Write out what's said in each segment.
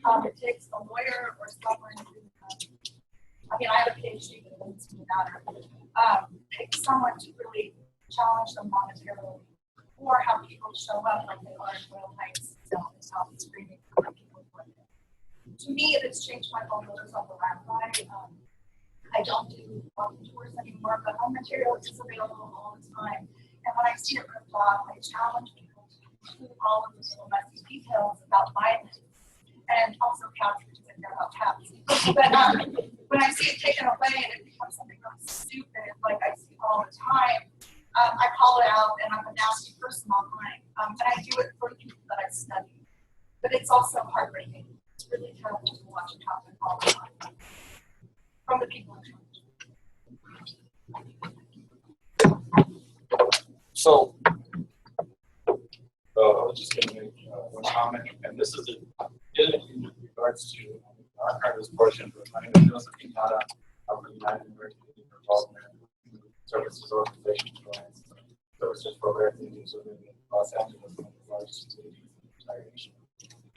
It takes a lawyer or someone who, I mean, I have a PhD, but it doesn't matter. It takes someone to really challenge them monetarily, or have people show up like they are in Royal Heights, screaming for people. To me, it has changed my whole notice on the Riverside. I don't do walking tours anymore, but home material is available all the time. And when I see it ripped off, I challenge people to include all of the little messy details about violence, and also cats, because I care about cats. But when I see it taken away and it becomes something really stupid, like I see all the time, I call it out, and I'm a nasty person online. And I do it for the people that I study. But it's also heartbreaking. It's really terrible to watch it happen all the time from the people in charge. So, I was just going to make one comment, and this is in regards to the archivist portion, but my name is Joseph Quintana. I'm from the United American Involvement Services Organization, services for American Indians within Los Angeles, one of the largest communities in the entire nation.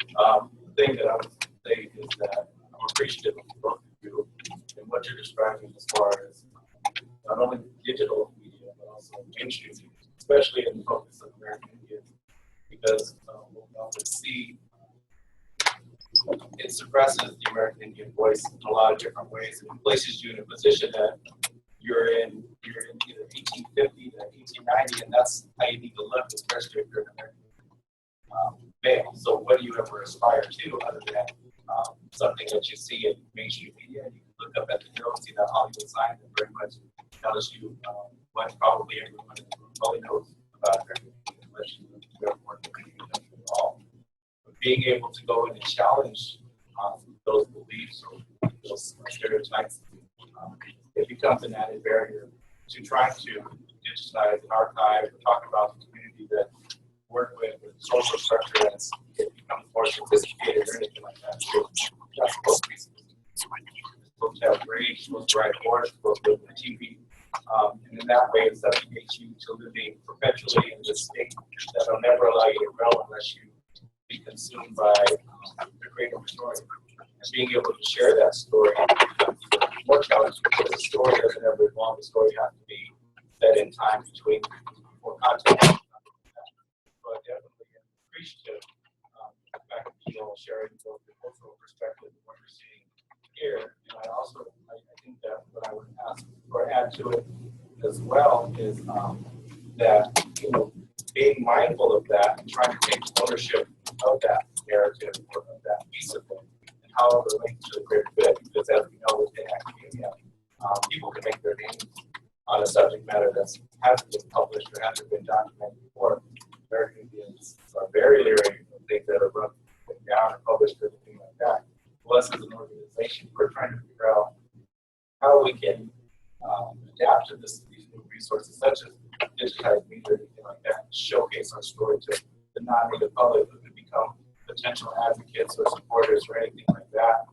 The thing that I would say is that I'm appreciative of both of you and what you're describing as far as not only digital media, but also mainstream media, especially in the focus of American Indians, because we'll often see it suppresses the American Indian voice in a lot of different ways, and it places you in a position that you're in either 1850 to 1890, and that's how you need to look, especially if you're an American male. So what do you ever aspire to other than something that you see in mainstream media? You can look up at the hill and see that Hollywood sign that very much tells you what probably everyone in the room probably knows about American Indian, unless you have more than at all. But being able to go in and challenge those beliefs or those stereotypes, it becomes an added barrier to trying to digitize and archive or talk about the community that work with social structure as it becomes more sophisticated or anything like that. So that's supposed to be supposed to have grades, supposed to write words, supposed to live in TV. And in that way, it subjugates you to living perpetually in this state that will never allow you to grow unless you be consumed by the greater story. And being able to share that story becomes even more challenging, because the story doesn't ever evolve. The story has to be set in time between for content. So I definitely am appreciative of the fact that you all sharing both the cultural perspective and what you're seeing here. And I also, I think that what I would ask or add to it as well is that, being mindful of that and trying to take ownership of that narrative or of that piece of it, and how it relates to the greater good. Because as we know within academia, people can make their names on a subject matter that hasn't been published or hasn't been documented before. American Indians are very leery of things that are run down and published or anything like that. Us as an organization, we're trying to figure out how we can adapt to these new resources, such as digitized media or anything like that, and showcase our story to the non-native public who could become potential advocates or supporters or anything like that.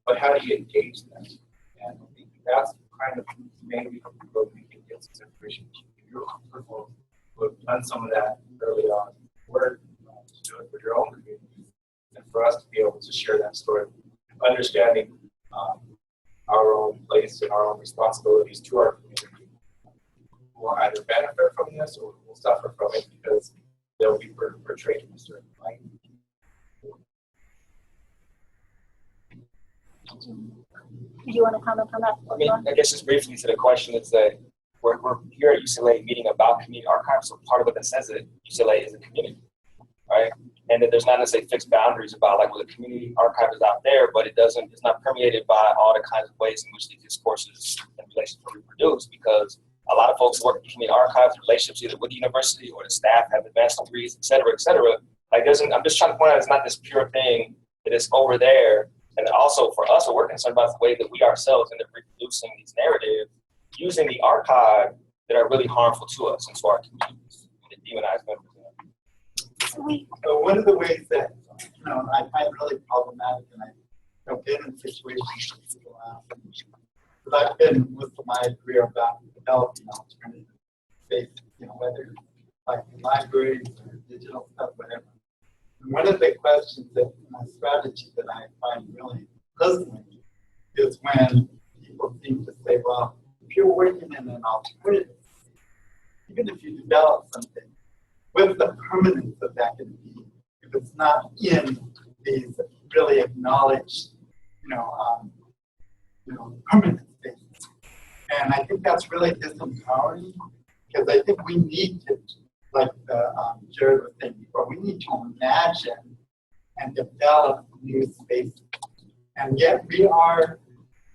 But how do you engage them? And I think that's kind of maybe where we can get some information. You're comfortable with done some of that early on, work to do it for your own communities, and for us to be able to share that story, understanding our own place and our own responsibilities to our community. Will either benefit from this or will suffer from it because they'll be portrayed in a certain light. Do you want to comment on that? I mean, I guess just briefly to the question is that we're here at UCLA meeting about community archives, so part of what that says is that UCLA is a community, right? And that there's not necessarily fixed boundaries about like, well, the community archive is out there, but it's not permeated by all the kinds of ways in which these discourses and relations are reproduced, because a lot of folks work in community archives, relationships either with the university or the staff have advanced degrees, et cetera, et cetera. Like I'm just trying to point out it's not this pure thing that is over there. And also for us, we're concerned about the way that we ourselves end up reproducing these narratives using the archive that are really harmful to us and to our communities and to demonize members. So one of the ways that I find really problematic, and I've been in situations with people but I've been most of my career about developing alternative space, whether like libraries or digital stuff, whatever. And one of the questions that my strategy that I find really puzzling is when people seem to say, well, if you're working in an alternative, even if you develop something, what's the permanence of that going to be if it's not in these really acknowledged, permanent spaces? And I think that's really disempowering because I think we need to, like Jared was saying before, we need to imagine and develop new spaces. And yet we are,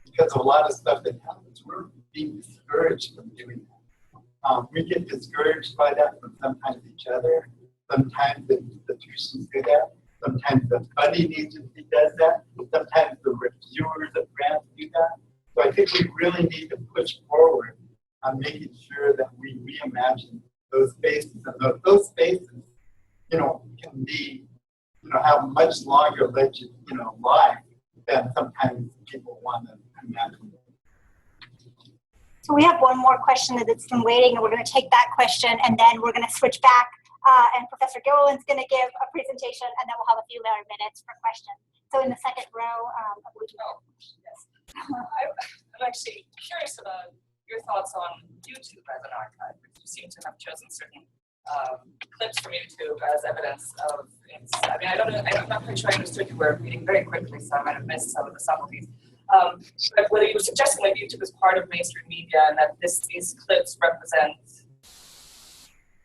because of a lot of stuff that happens, we're being discouraged from doing that. We get discouraged by that from sometimes each other. Sometimes the institutions do that. Sometimes the funding agency does that. Sometimes the reviewers of grants do that. So I think we really need to push forward on making sure that we reimagine those spaces, and those spaces, can be, have much longer life than sometimes people want to imagine. So we have one more question that's been waiting, and we're going to take that question, and then we're going to switch back, and Professor Gilliland's going to give a presentation, and then we'll have a few more minutes for questions. So in the second row, I believe. Yes. I'm actually curious about your thoughts on YouTube as an archive. You seem to have chosen certain clips from YouTube as evidence of its. I mean, I don't know. I'm not quite sure I understood you were reading very quickly, so I might have missed some of the subtleties. But whether you were suggesting that YouTube is part of mainstream media and that these clips represent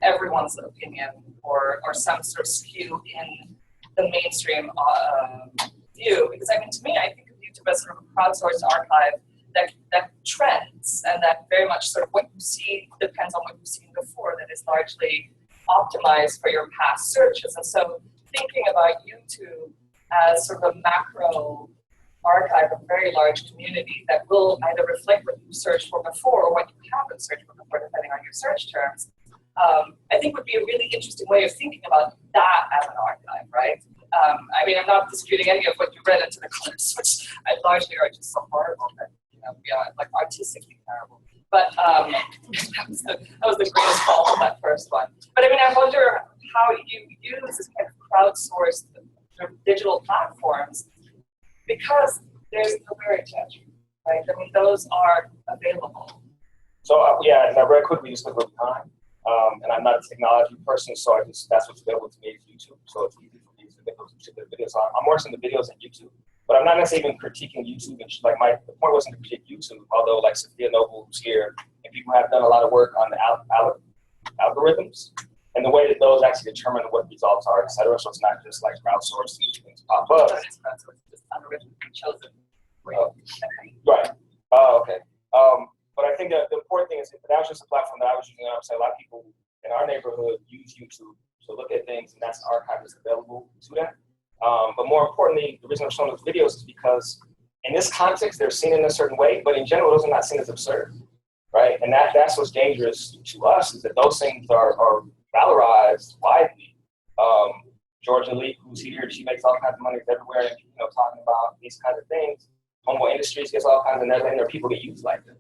everyone's opinion or some sort of skew in the mainstream view, because I mean, to me, I think of YouTube as sort of a crowdsourced archive that trends, and that very much sort of what you see depends on what you've seen before, that is largely optimized for your past searches. And so thinking about YouTube as sort of a macro archive of a very large community that will either reflect what you searched for before or what you haven't searched for before, depending on your search terms, I think would be a really interesting way of thinking about that as an archive, right? I mean, I'm not disputing any of what you read into the clips, which I largely are just so horrible that, we are like artistically terrible. But that was the greatest fault of that first one. But I mean, I wonder how you use this kind of crowdsourced digital platforms, because there's no barrier to entry, right? I mean, those are available. So yeah, and I read quickly just because of time, and I'm not a technology person, so that's what's available to me is YouTube. So it's easy for me to make those particular videos. So I'm watching the videos on YouTube, but I'm not necessarily even critiquing YouTube. And the point wasn't to critique YouTube, although like Sophia Noble, who's here, and people have done a lot of work on the algorithms and the way that those actually determine what results are, et cetera. So it's not just like crowdsourced and things pop up. It's just algorithmically chosen. Right. Oh, okay. But I think the important thing is that was just a platform that I was using. I would say a lot of people in our neighborhood use YouTube to look at things, and that's an archive that's available to them. But more importantly, the reason I'm showing those videos is because in this context, they're seen in a certain way, but in general, those are not seen as absurd, right? And that's what's dangerous to us, is that those things are valorized widely. Georgia Lee, who's here, she makes all kinds of money everywhere, talking about these kinds of things. Homo Industries gets all kinds of net, and there are people that use like this.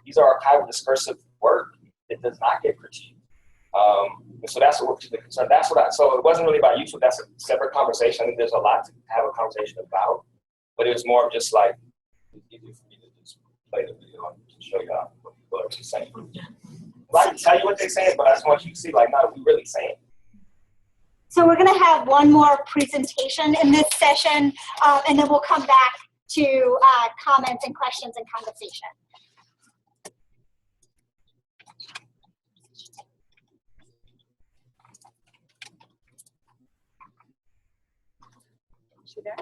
These are archival discursive work that does not get critiqued. And so that's what we're particularly concerned. So it wasn't really about YouTube. That's a separate conversation. I think there's a lot to have a conversation about, but it was more of just like, it's easy for me to just play the video and show you what people are saying. I can tell you what they're saying, but I just want you to see, like, not what we're really saying. So we're going to have one more presentation in this session, and then we'll come back to comments and questions and conversation. Is she there?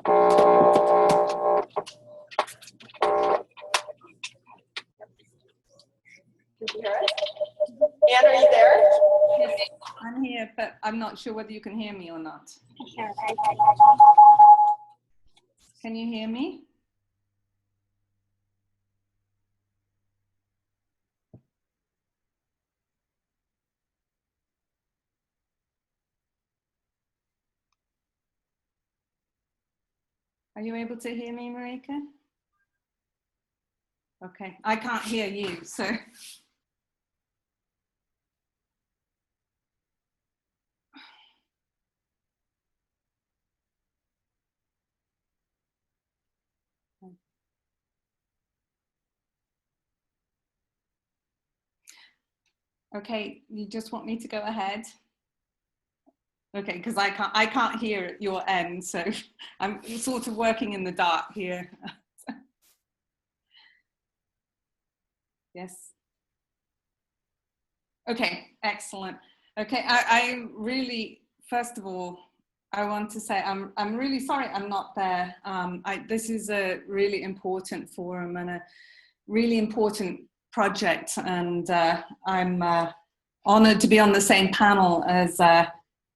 Did you hear us? Anne, are you there? Yes, I'm here, but I'm not sure whether you can hear me or not. Can you hear me? Are you able to hear me, Marika? Okay, I can't hear you, so. Okay, you just want me to go ahead? Okay, because I can't hear at your end, so I'm sort of working in the dark here. Yes. Okay, excellent. Okay, I really, first of all, I want to say I'm really sorry I'm not there. This is a really important forum and a really important project, and I'm honored to be on the same panel as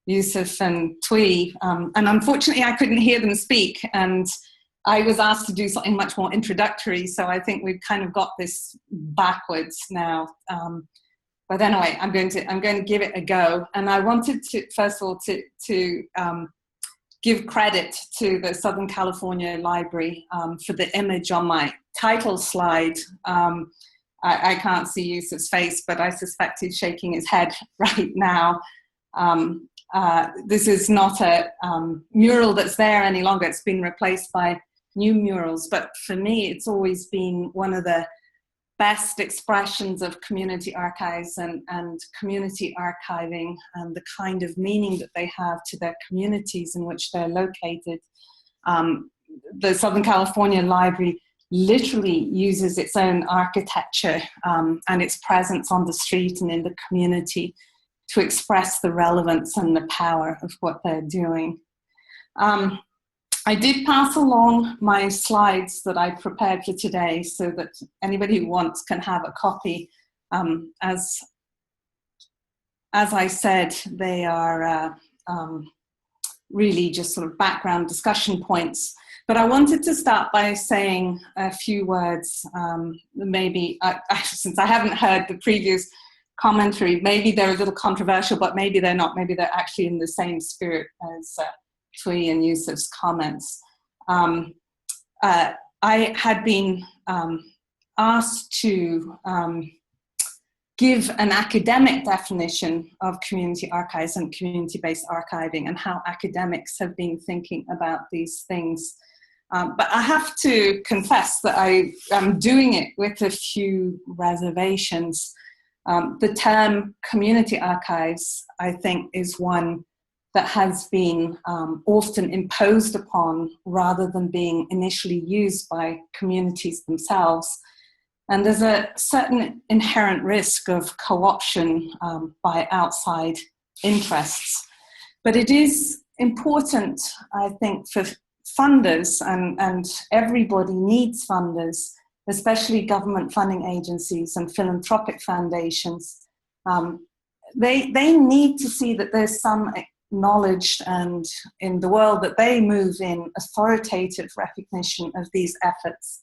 Yusuf and Tui, and unfortunately I couldn't hear them speak, and I was asked to do something much more introductory, so I think we've kind of got this backwards now. But anyway, I'm going to give it a go, and I wanted to first of all to give credit to the Southern California Library for the image on my title slide. I can't see Yusuf's face, but I suspect he's shaking his head right now. This is not a mural that's there any longer. It's been replaced by new murals. But for me, it's always been one of the best expressions of community archives and community archiving and the kind of meaning that they have to their communities in which they're located. The Southern California Library literally uses its own architecture and its presence on the street and in the community to express the relevance and the power of what they're doing. I did pass along my slides that I prepared for today so that anybody who wants can have a copy. As I said, they are really just sort of background discussion points. But I wanted to start by saying a few words, maybe, since I haven't heard the previous commentary, maybe they're a little controversial, but maybe they're not. Maybe they're actually in the same spirit as Tui and Yusuf's comments. I had been asked to give an academic definition of community archives and community-based archiving and how academics have been thinking about these things. But I have to confess that I am doing it with a few reservations. The term community archives, I think, is one that has been often imposed upon rather than being initially used by communities themselves. And there's a certain inherent risk of co-option by outside interests. But it is important, I think, for funders, and everybody needs funders, especially government funding agencies and philanthropic foundations. They need to see that there's some acknowledged and in the world that they move in authoritative recognition of these efforts.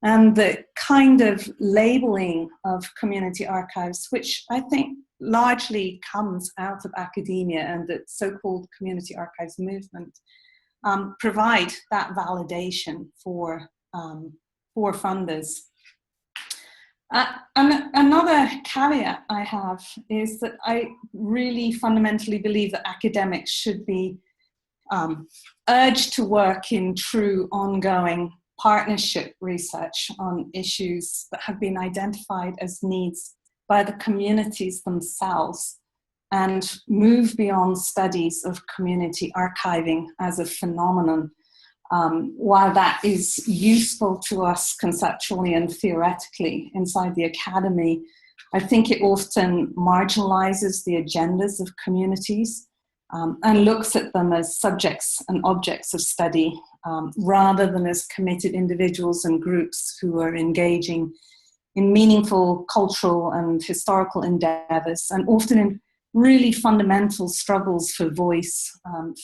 And the kind of labeling of community archives, which I think largely comes out of academia and the so-called community archives movement, provide that validation for funders. And another caveat I have is that I really fundamentally believe that academics should be urged to work in true ongoing partnership research on issues that have been identified as needs by the communities themselves and move beyond studies of community archiving as a phenomenon. While that is useful to us conceptually and theoretically inside the academy, I think it often marginalizes the agendas of communities and looks at them as subjects and objects of study rather than as committed individuals and groups who are engaging in meaningful cultural and historical endeavors, and often in really fundamental struggles for voice,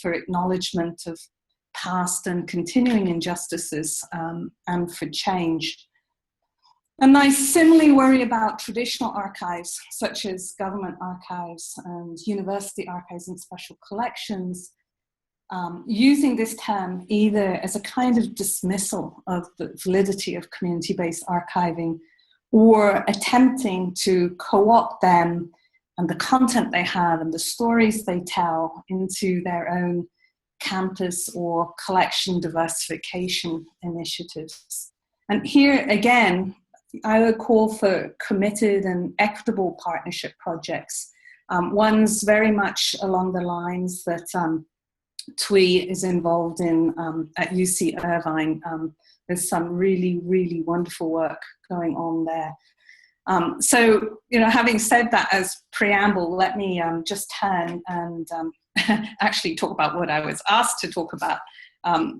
for acknowledgement of past and continuing injustices, and for change. And I similarly worry about traditional archives, such as government archives and university archives and special collections, using this term either as a kind of dismissal of the validity of community-based archiving, or attempting to co-opt them and the content they have and the stories they tell into their own campus or collection diversification initiatives. And here again, I would call for committed and equitable partnership projects. One's very much along the lines that TWI is involved in at UC Irvine. There's some really, really wonderful work going on there. So, having said that as preamble, let me just turn and actually talk about what I was asked to talk about,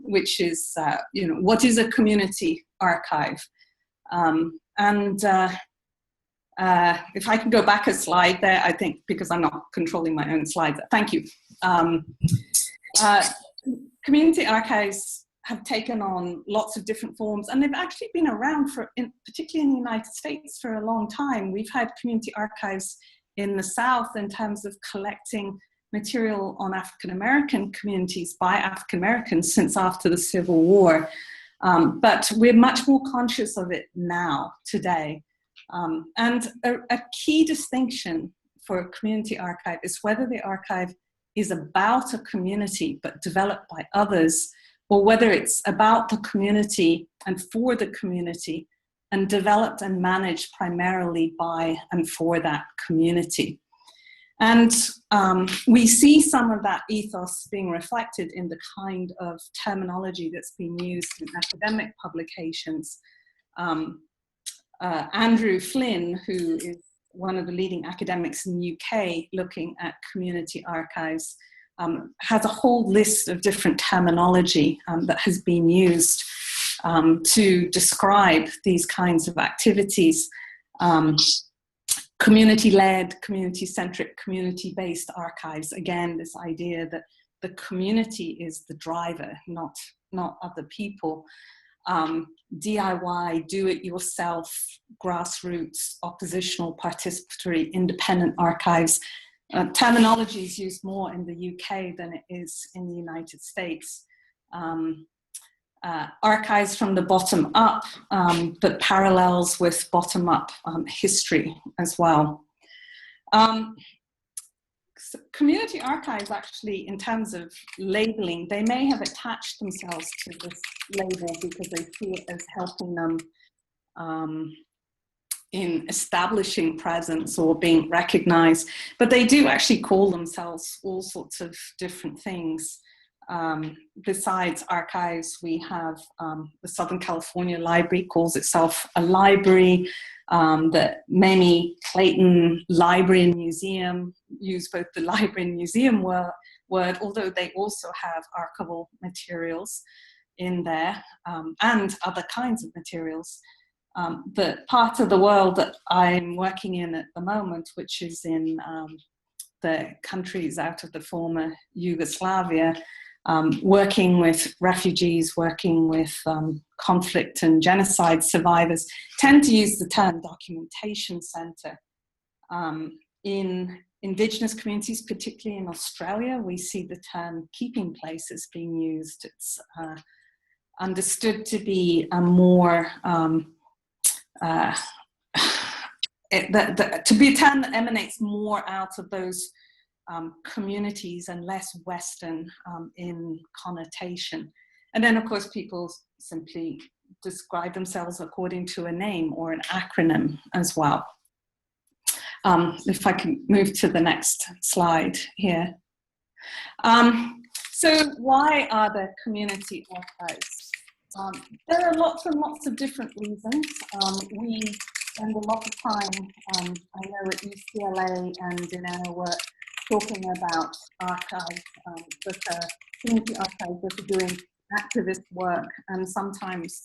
which is, what is a community archive? If I can go back a slide there, I think, because I'm not controlling my own slides. Thank you. Community archives have taken on lots of different forms, and they've actually been around particularly in the United States, for a long time. We've had community archives in the South in terms of collecting material on African American communities by African Americans since after the Civil War. But we're much more conscious of it now, today. And a key distinction for a community archive is whether the archive is about a community but developed by others, or whether it's about the community and for the community and developed and managed primarily by and for that community. And we see some of that ethos being reflected in the kind of terminology that's been used in academic publications. Andrew Flynn, who is one of the leading academics in the UK looking at community archives, has a whole list of different terminology that has been used to describe these kinds of activities. Community-led, community-centric, community-based archives. Again, this idea that the community is the driver, not other people. DIY, do-it-yourself, grassroots, oppositional, participatory, independent archives. Terminology is used more in the UK than it is in the United States. Archives from the bottom up, but parallels with bottom up history as well. Community archives, actually, in terms of labeling, they may have attached themselves to this label because they see it as helping them in establishing presence or being recognized, but they do actually call themselves all sorts of different things. Besides archives, we have the Southern California Library calls itself a library. The Mamie Clayton Library and Museum use both the library and museum word, although they also have archival materials in there and other kinds of materials. The part of the world that I'm working in at the moment, which is in the countries out of the former Yugoslavia, working with refugees, working with conflict and genocide survivors, tend to use the term documentation center. In Indigenous communities, particularly in Australia, we see the term keeping places being used. It's understood to be a more, to be a term that emanates more out of those communities and less Western in connotation. And then, of course, people simply describe themselves according to a name or an acronym as well. If I can move to the next slide here. So why are there community archives? There are lots and lots of different reasons. We spend a lot of time, I know at UCLA and in our work, talking about archives, that community archives that are doing activist work and sometimes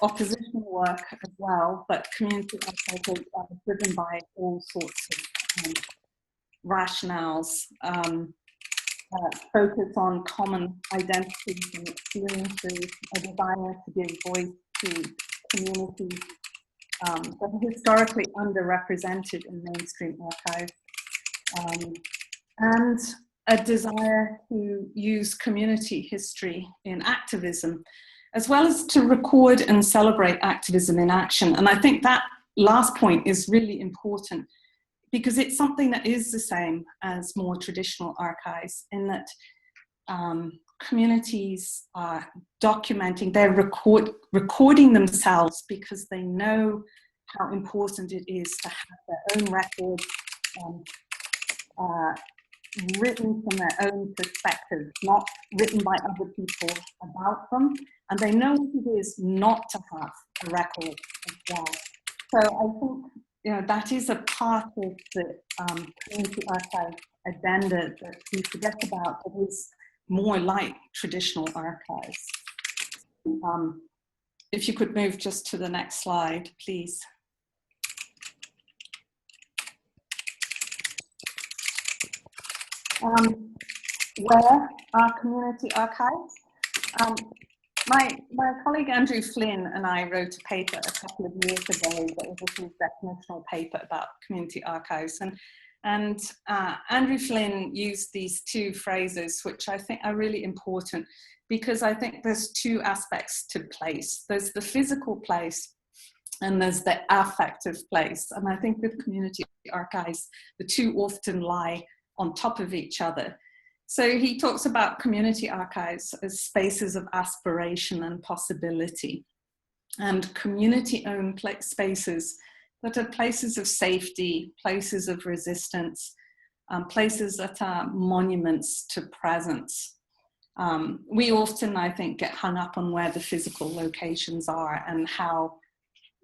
opposition work as well, but community archives are driven by all sorts of rationales, focus on common identities and experiences, a desire to give voice to communities that are historically underrepresented in mainstream archives. And a desire to use community history in activism, as well as to record and celebrate activism in action. And I think that last point is really important because it's something that is the same as more traditional archives, in that communities are documenting, they're recording themselves because they know how important it is to have their own records written from their own perspective, not written by other people about them. And they know what it is not to have a record as well. So I think that is a part of the community archive agenda that we forget about. It is more like traditional archives. If you could move just to the next slide, please. Where are community archives? My colleague Andrew Flynn and I wrote a paper a couple of years ago that was a sort of definitional paper about community archives. And Andrew Flynn used these two phrases, which I think are really important, because I think there's two aspects to place. There's the physical place and there's the affective place. And I think with community archives, the two often lie on top of each other. So he talks about community archives as spaces of aspiration and possibility, and community-owned spaces that are places of safety, places of resistance, places that are monuments to presence. We often, I think, get hung up on where the physical locations are and how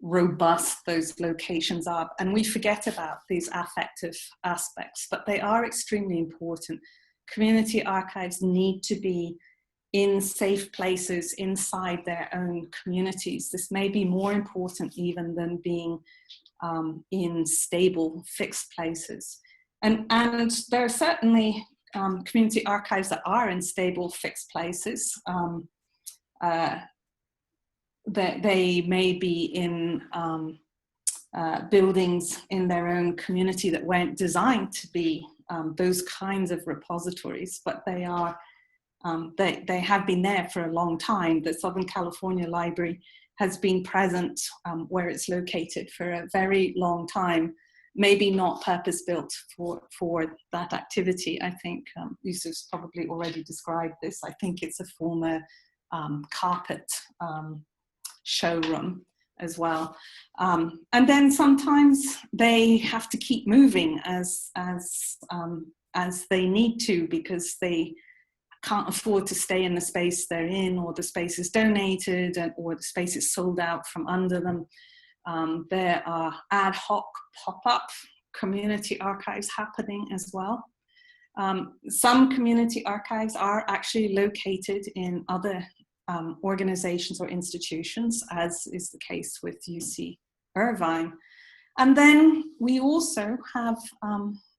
robust those locations are, and we forget about these affective aspects, but they are extremely important. Community archives need to be in safe places inside their own communities. This may be more important even than being in stable, fixed places. And there are certainly community archives that are in stable, fixed places. They may be in buildings in their own community that weren't designed to be those kinds of repositories, but they are they have been there for a long time. The Southern California Library has been present where it's located for a very long time, maybe not purpose-built for that activity. I think Yusuf's probably already described this. I think it's a former carpet showroom as well. And then sometimes they have to keep moving as they need to, because they can't afford to stay in the space they're in, or the space is donated, or the space is sold out from under them. There are ad hoc pop-up community archives happening as well. Some community archives are actually located in other organizations or institutions, as is the case with UC Irvine. And then we also have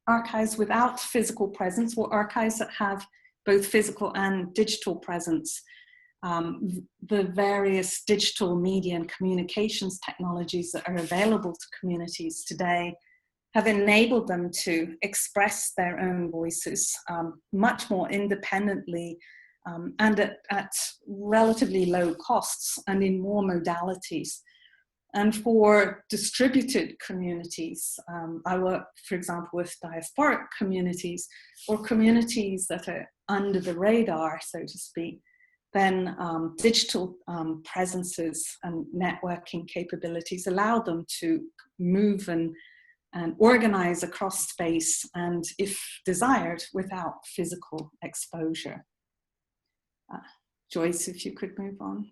archives without physical presence, or archives that have both physical and digital presence. The various digital media and communications technologies that are available to communities today have enabled them to express their own voices much more independently, and at relatively low costs and in more modalities. And for distributed communities, I work, for example, with diasporic communities, or communities that are under the radar, so to speak. Then digital presences and networking capabilities allow them to move and organize across space, and if desired, without physical exposure. Joyce, if you could move on.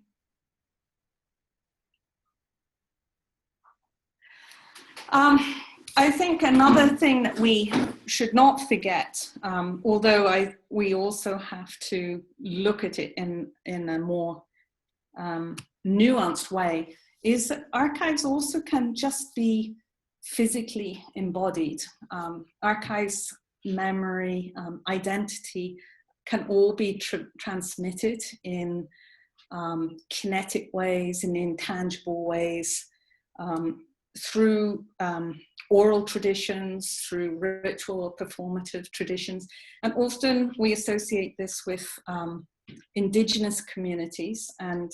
I think another thing that we should not forget, although we also have to look at it in a more nuanced way, is that archives also can just be physically embodied. Archives, memory, identity can all be transmitted in kinetic ways, in intangible ways, through oral traditions, through ritual or performative traditions. And often we associate this with indigenous communities. And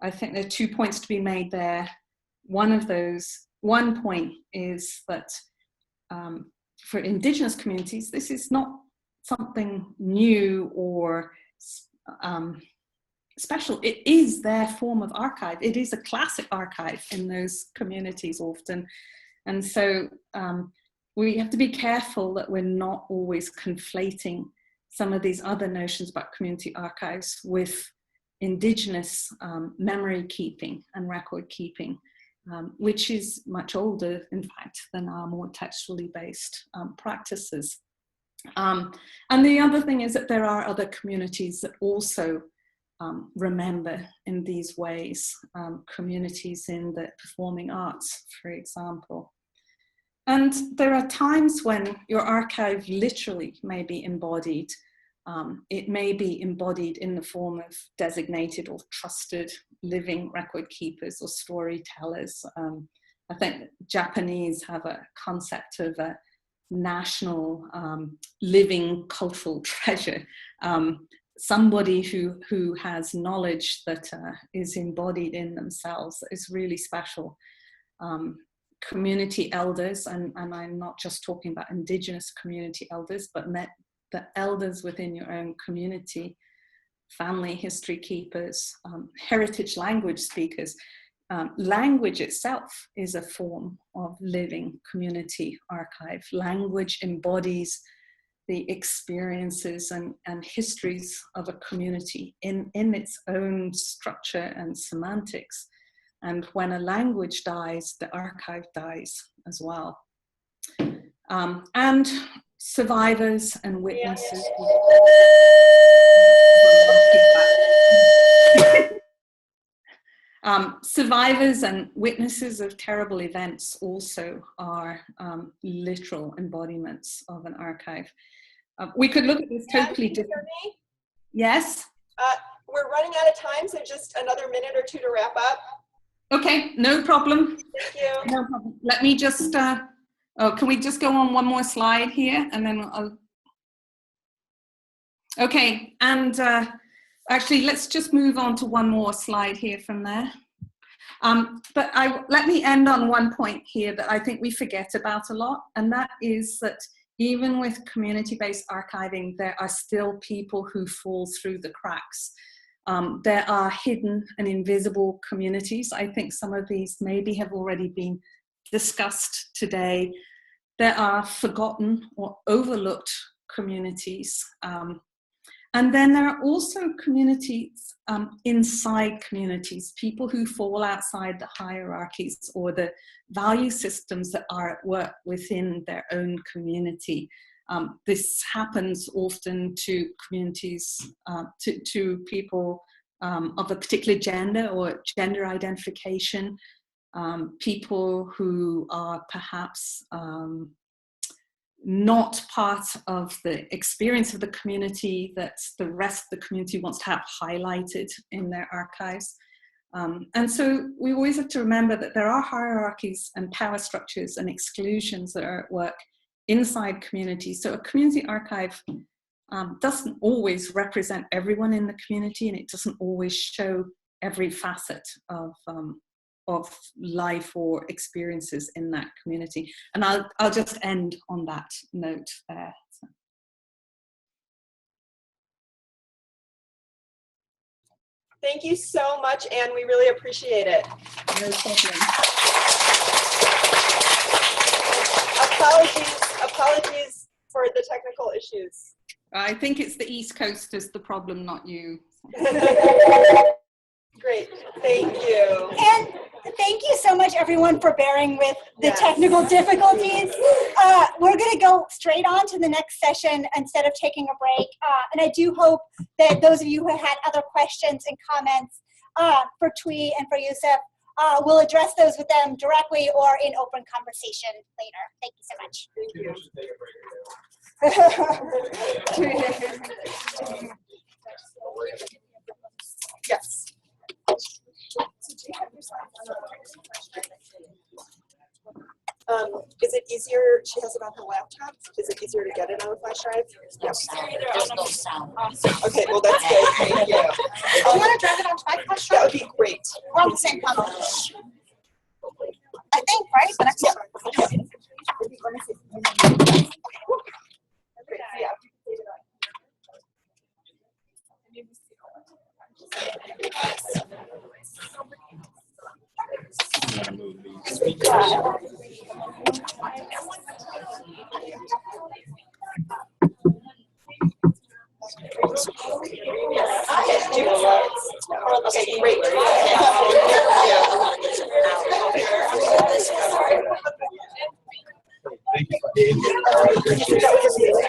I think there are 2 points to be made there. One point is that for indigenous communities, this is not something new or special. It is their form of archive. It is a classic archive in those communities often. And so we have to be careful that we're not always conflating some of these other notions about community archives with indigenous memory keeping and record keeping, which is much older, in fact, than our more textually based practices. And the other thing is that there are other communities that also remember in these ways, communities in the performing arts, for example. And there are times when your archive literally may be embodied. It may be embodied in the form of designated or trusted living record keepers or storytellers. I think Japanese have a concept of a national living cultural treasure. Somebody who has knowledge that is embodied in themselves is really special. Community elders, and I'm not just talking about indigenous community elders, but the elders within your own community, family history keepers, heritage language speakers. Language itself is a form of living community archive. Language embodies the experiences and histories of a community in its own structure and semantics. And when a language dies, the archive dies as well. And survivors and witnesses. Survivors and witnesses of terrible events also are literal embodiments of an archive. We could look at this totally different. Yes? We're running out of time, so just another minute or two to wrap up. Okay, no problem. Thank you. No problem. Let me just, can we just go on one more slide here and then I'll. Okay, and actually let's just move on to one more slide here from there. But let me end on one point here that I think we forget about a lot, and that is that even with community-based archiving, there are still people who fall through the cracks. There are hidden and invisible communities. I think some of these maybe have already been discussed today. There are forgotten or overlooked communities. And then there are also communities inside communities, people who fall outside the hierarchies or the value systems that are at work within their own community. This happens often to communities, to people of a particular gender or gender identification, people who are perhaps not part of the experience of the community that the rest of the community wants to have highlighted in their archives. And so we always have to remember that there are hierarchies and power structures and exclusions that are at work inside communities. So a community archive doesn't always represent everyone in the community, and it doesn't always show every facet of life or experiences in that community. And I'll just end on that note there. So. Thank you so much, Anne. We really appreciate it. No problem. Apologies for the technical issues. I think it's the East Coast is the problem, not you. Great, thank you. And thank you so much, everyone, for bearing with the technical difficulties. We're going to go straight on to the next session instead of taking a break. And I do hope that those of you who had other questions and comments for Thuy and for Yusuf, we'll address those with them directly or in open conversation later. Thank you so much. Thank you. Yes. Is it easier? She has it on her laptop. Is it easier to get it on a flash drive? Yes. There's no sound. Okay, well that's good. Thank you. Do you want to drive it onto my flash drive? That would be great. We're on the same company. I think, right? The next one. Okay, yeah. Okay, great. Thank you for being here. I appreciate it.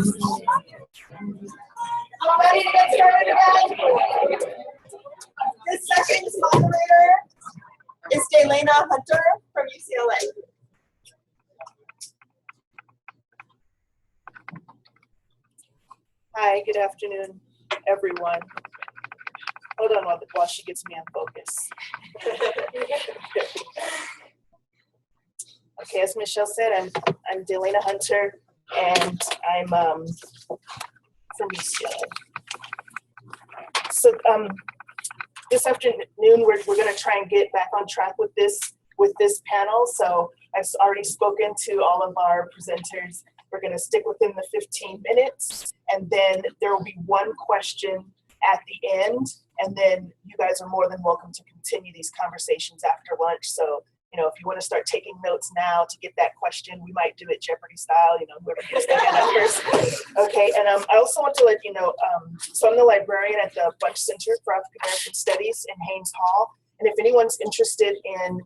All ready to get started again? This session's moderator is Delana Hunter from UCLA. Hi, good afternoon, everyone. Hold on while she gets me on focus. Okay, as Michelle said, I'm Delana Hunter, and I'm from UCLA. So this afternoon we're going to try and get back on track with this panel. So I've already spoken to all of our presenters. We're going to stick within the 15 minutes, and then there will be one question at the end, and then you guys are more than welcome to continue these conversations after lunch. So, you know, if you want to start taking notes now to get that question, we might do it Jeopardy style, you know, whoever gets the hand up first. Okay, and I also want to let you know, so I'm the librarian at the Bunch Center for African American Studies in Haynes Hall, and if anyone's interested in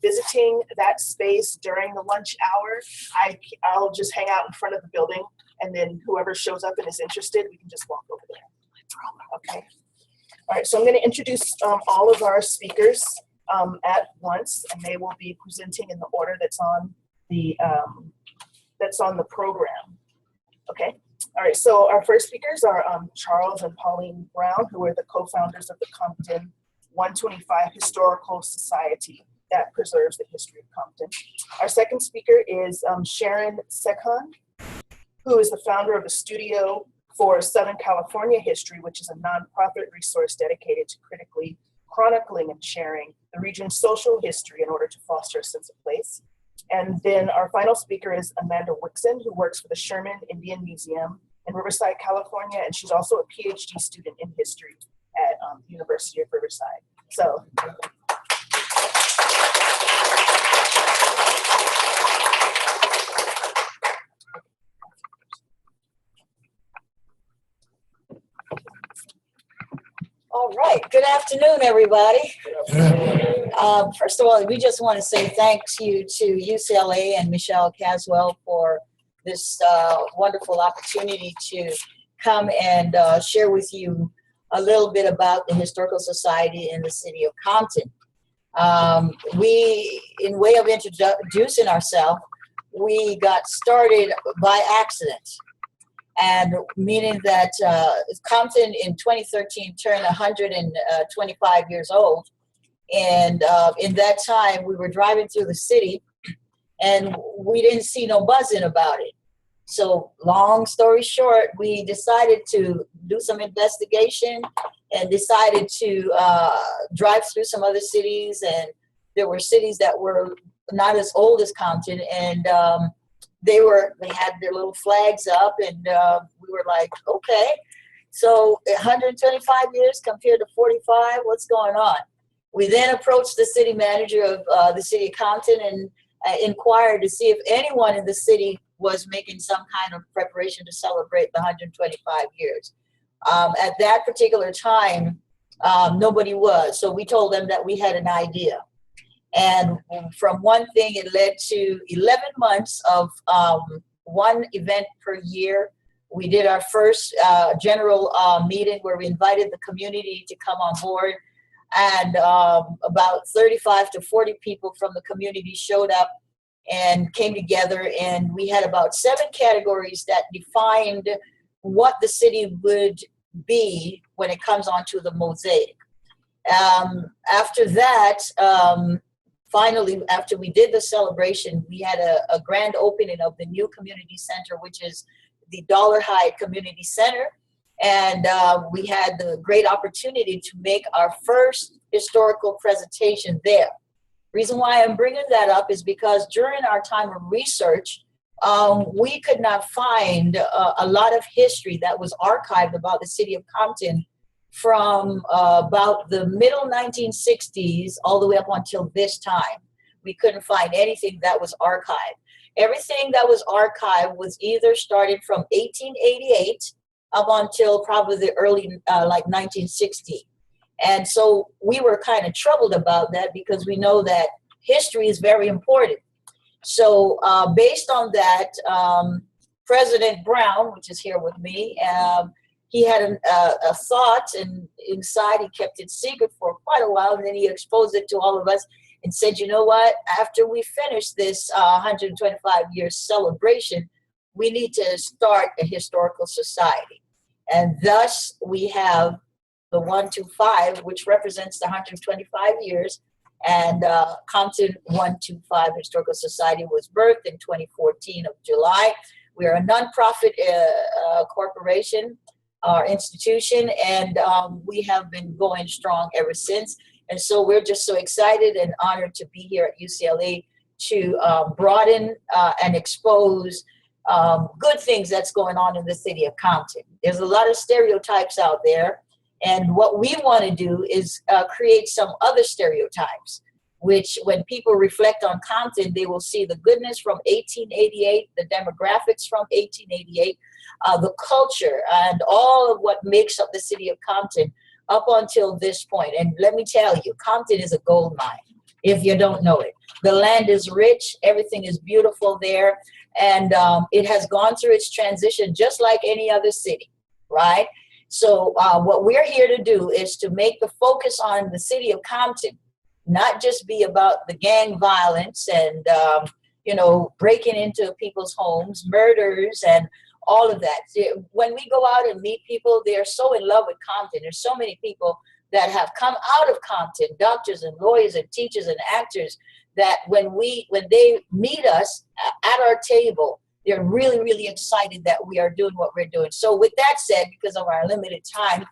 visiting that space during the lunch hour, I'll just hang out in front of the building, and then whoever shows up and is interested, we can just walk over there. Okay. All right, so I'm going to introduce all of our speakers at once, and they will be presenting in the order that's on the program. Okay. All right, so our first speakers are Charles and Pauline Brown, who are the co-founders of the Compton 125 Historical Society that preserves the history of Compton. Our second speaker is Sharon Sekhan, who is the founder of the Studio for Southern California History, which is a nonprofit resource dedicated to critically chronicling and sharing the region's social history in order to foster a sense of place. And then our final speaker is Amanda Wixon, who works for the Sherman Indian Museum in Riverside, California, and she's also a PhD student in history at the University of Riverside. So. All right, good afternoon, everybody. First of all, we just want to say thanks you to UCLA and Michelle Caswell for this wonderful opportunity to come and share with you a little bit about the Historical Society in the city of Compton. We, in way of introducing ourselves, we got started by accident. And meaning that Compton in 2013 turned 125 years old. And in that time, we were driving through the city and we didn't see no buzzing about it. So long story short, we decided to do some investigation and decided to drive through some other cities. And there were cities that were not as old as Compton, and they had their little flags up, and we were like, okay, so 125 years compared to 45, what's going on? We then approached the city manager of the city of Compton and inquired to see if anyone in the city was making some kind of preparation to celebrate the 125 years. At that particular time, nobody was, so we told them that we had an idea. And from one thing, it led to 11 months of one event per year. We did our first general meeting where we invited the community to come on board. And about 35 to 40 people from the community showed up and came together. And we had about 7 categories that defined what the city would be when it comes onto the mosaic. After that, finally, after we did the celebration, we had a grand opening of the new community center, which is the Dollarhide Community Center. And we had the great opportunity to make our first historical presentation there. Reason why I'm bringing that up is because during our time of research, we could not find a lot of history that was archived about the city of Compton from about the middle 1960s all the way up until this time. We couldn't find anything that was archived. Everything that was archived was either started from 1888 up until probably the early, like 1960. And so we were kind of troubled about that because we know that history is very important. So based on that, President Brown, which is here with me, he had a thought, and inside he kept it secret for quite a while, and then he exposed it to all of us and said, you know what, after we finish this 125-year celebration, we need to start a historical society. And thus we have the 125, which represents the 125 years, and Compton 125 Historical Society was birthed in 2014 of July. We are a nonprofit corporation, our institution, and we have been going strong ever since. And so we're just so excited and honored to be here at UCLA to broaden and expose good things that's going on in the city of Compton. There's a lot of stereotypes out there, and what we want to do is create some other stereotypes, which when people reflect on Compton, they will see the goodness from 1888, the demographics from 1888, the culture, and all of what makes up the city of Compton up until this point. And let me tell you, Compton is a gold mine, if you don't know it. The land is rich, everything is beautiful there, and it has gone through its transition just like any other city, right? So what we're here to do is to make the focus on the city of Compton, not just be about the gang violence and, you know, breaking into people's homes, murders, and all of that. When we go out and meet people, they are so in love with Compton. There's so many people that have come out of Compton, doctors and lawyers and teachers and actors, that when they meet us at our table, they're really, really excited that we are doing what we're doing. So with that said, because of our limited time,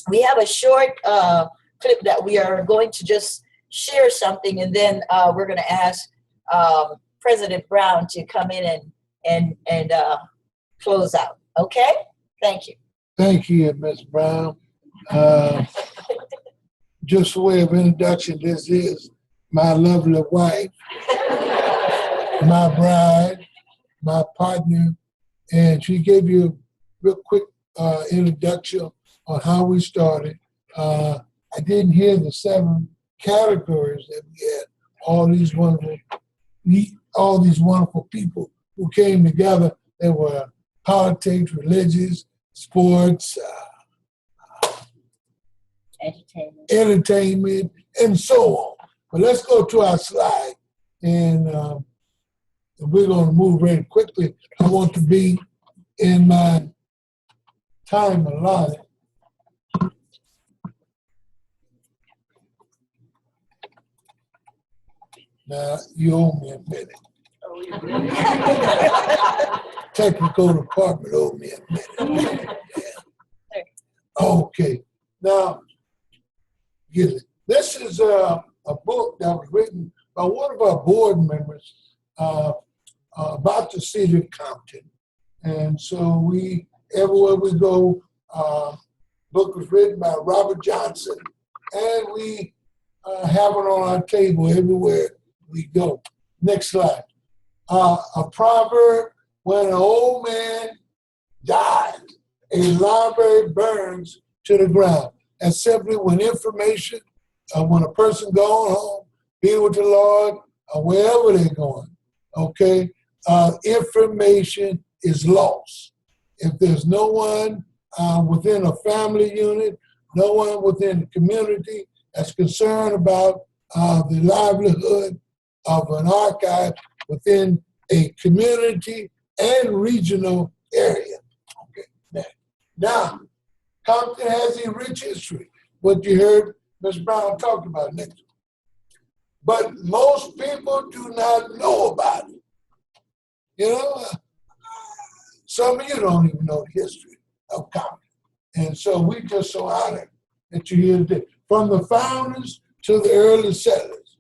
we have a short clip that we are going to just share something, and then we're going to ask President Brown to come in and close out. Okay? Thank you. Thank you, Ms. Brown. Just a way of introduction, this is my lovely wife, my bride, my partner, and she gave you a real quick introduction on how we started. I didn't hear the 7 categories that we had, all these wonderful people who came together. There were politics, religious, sports, entertainment, and so on. But let's go to our slide, and we're going to move very quickly. I want to be in my time allotted. Now, you owe me a minute. Technical department owe me a minute. Yeah. Okay. Now, this is a book that was written by one of our board members about the city of Compton. And so everywhere we go, book was written by Robert Johnson, and we have it on our table everywhere we go. Next slide. A proverb: when an old man dies, a library burns to the ground. And simply when information, when a person going home, be with the Lord, or wherever they're going, okay, information is lost. If there's no one within a family unit, no one within the community that's concerned about the livelihood of an archive within a community and regional area. Okay. Now, Compton has a rich history, what you heard Ms. Brown talk about next. But most people do not know about it. You know, some of you don't even know the history of Compton. And so we just so honored that you're here today. From the founders to the early settlers.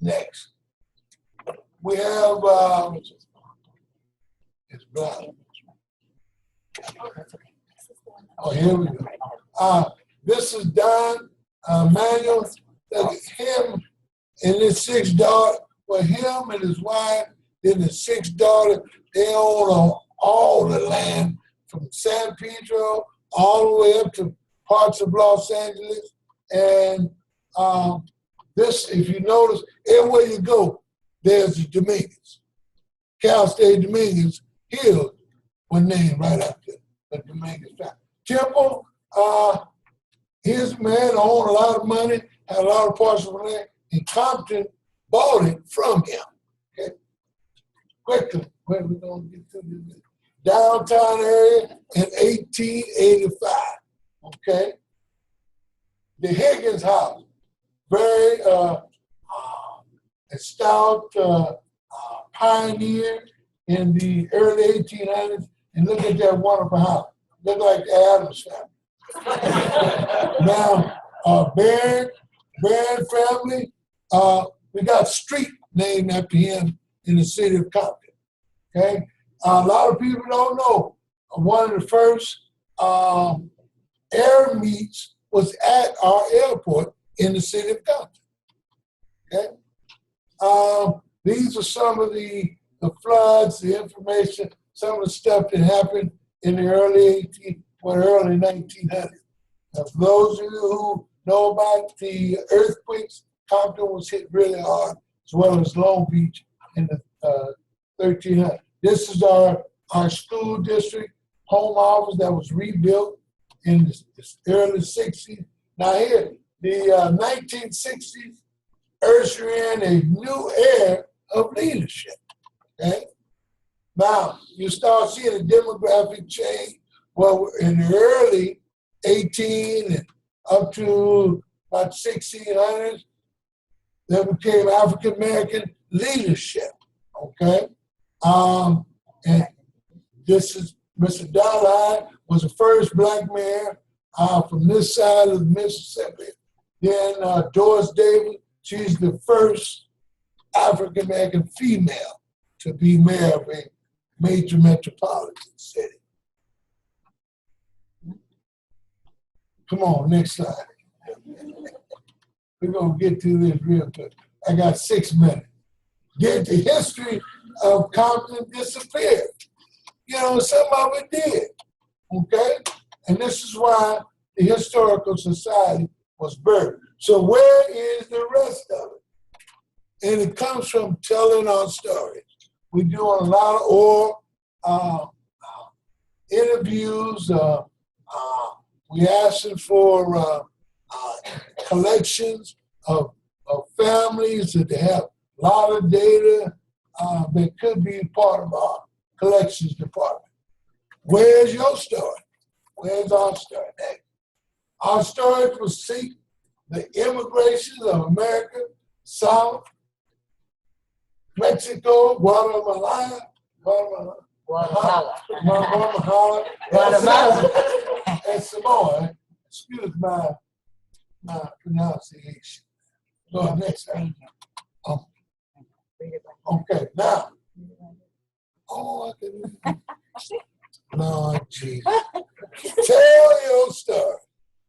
Next. We have, it's black. Oh, here we go. This is Don Manuel. Him and his 6 daughters, well, him and his wife, then his 6 daughters, they own all the land from San Pedro all the way up to parts of Los Angeles. And this, if you notice, everywhere you go, there's the Dominguez. Cal State Dominguez hills were named right after the Dominguez family. Temple, his man owned a lot of money, had a lot of parcels of land, and Compton bought it from him. Okay, quickly, where we gonna get to this downtown area in 1885. Okay, the Higgins house, very a stout pioneer in the early 1800s, and look at that wonderful house. Look like the Adams family. Now, Barron family, we got a street named after him in the city of Compton. Okay, a lot of people don't know one of the first air meets was at our airport in the city of Compton. Okay, these are some of the floods, the information, some of the stuff that happened in the early 1900s. Now, for those of you who know about the earthquakes, Compton was hit really hard, as well as Long Beach in the 1300s. This is our school district home office that was rebuilt in the early 60s. Now here, the 1960s ushered in a new era of leadership. Okay? Now, you start seeing a demographic change. Well, in the early 18 and up to about 1600s, there became African American leadership. Okay? And this is Mr. Dollar was the first black mayor from this side of the Mississippi. Then Doris Davis, she's the first African American female to be mayor of a major metropolitan city. Come on, next slide. We're gonna get to this real quick. I got 6 minutes. Did the history of Compton disappear? You know, some of it did, okay? And this is why the Historical Society was buried. So where is the rest of it? And it comes from telling our stories. We're doing a lot of oral interviews. We asking for collections of families that have a lot of data that could be part of our collections department. Where's your story? Where's our story? Our story will seek the immigrations of America, South, Mexico, Guatemala, and Samoa. Excuse my pronunciation. Go next time. Okay, now. Oh, I can. Lord Jesus. Tell your story.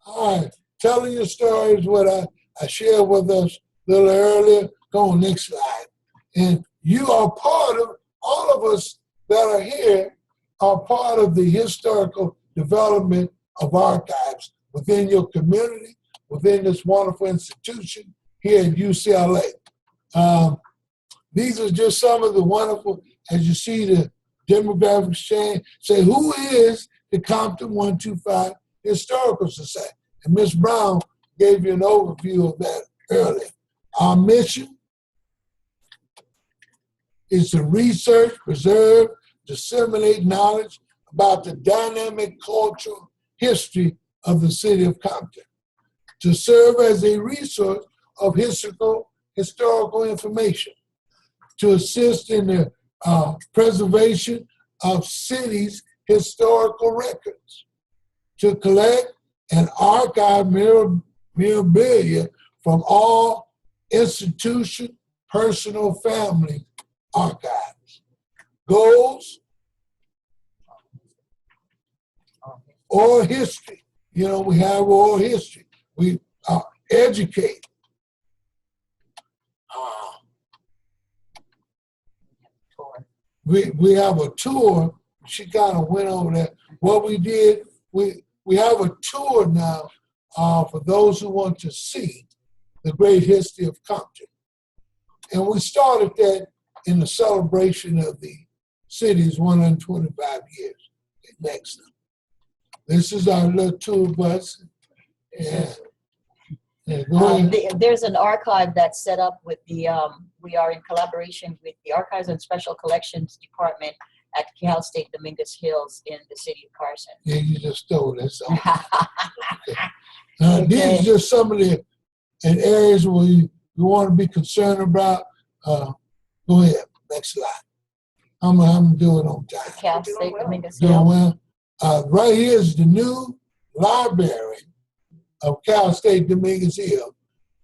All right. Telling your story is what I shared with us a little earlier. Go on, next slide. And you are part of, all of us that are here are part of the historical development of archives within your community, within this wonderful institution here at UCLA. These are just some of the wonderful, as you see the demographics change, say who is the Compton 125 Historical Society? And Ms. Brown gave you an overview of that earlier. Our mission is to research, preserve, disseminate knowledge about the dynamic cultural history of the city of Compton, to serve as a resource of historical information, to assist in the preservation of cities' historical records, to collect and archive memorabilia from all institution, personal, family archives. Goals, oral history. You know, we have oral history. We educate. We have a tour. She kind of went over that. What we did, we have a tour now for those who want to see the great history of Compton. And we started that in the celebration of the cities 125 years. Next. This is our little tour bus. Go ahead. There's an archive that's set up with the, we are in collaboration with the Archives and Special Collections Department at Cal State Dominguez Hills in the city of Carson. Yeah, you just stole this. Okay. These are just some of the areas where you want to be concerned about. Go ahead, next slide. I'm doing on time. Cal State Dominguez Doing Hills. well. Right here is the new library of Cal State Dominguez Hill.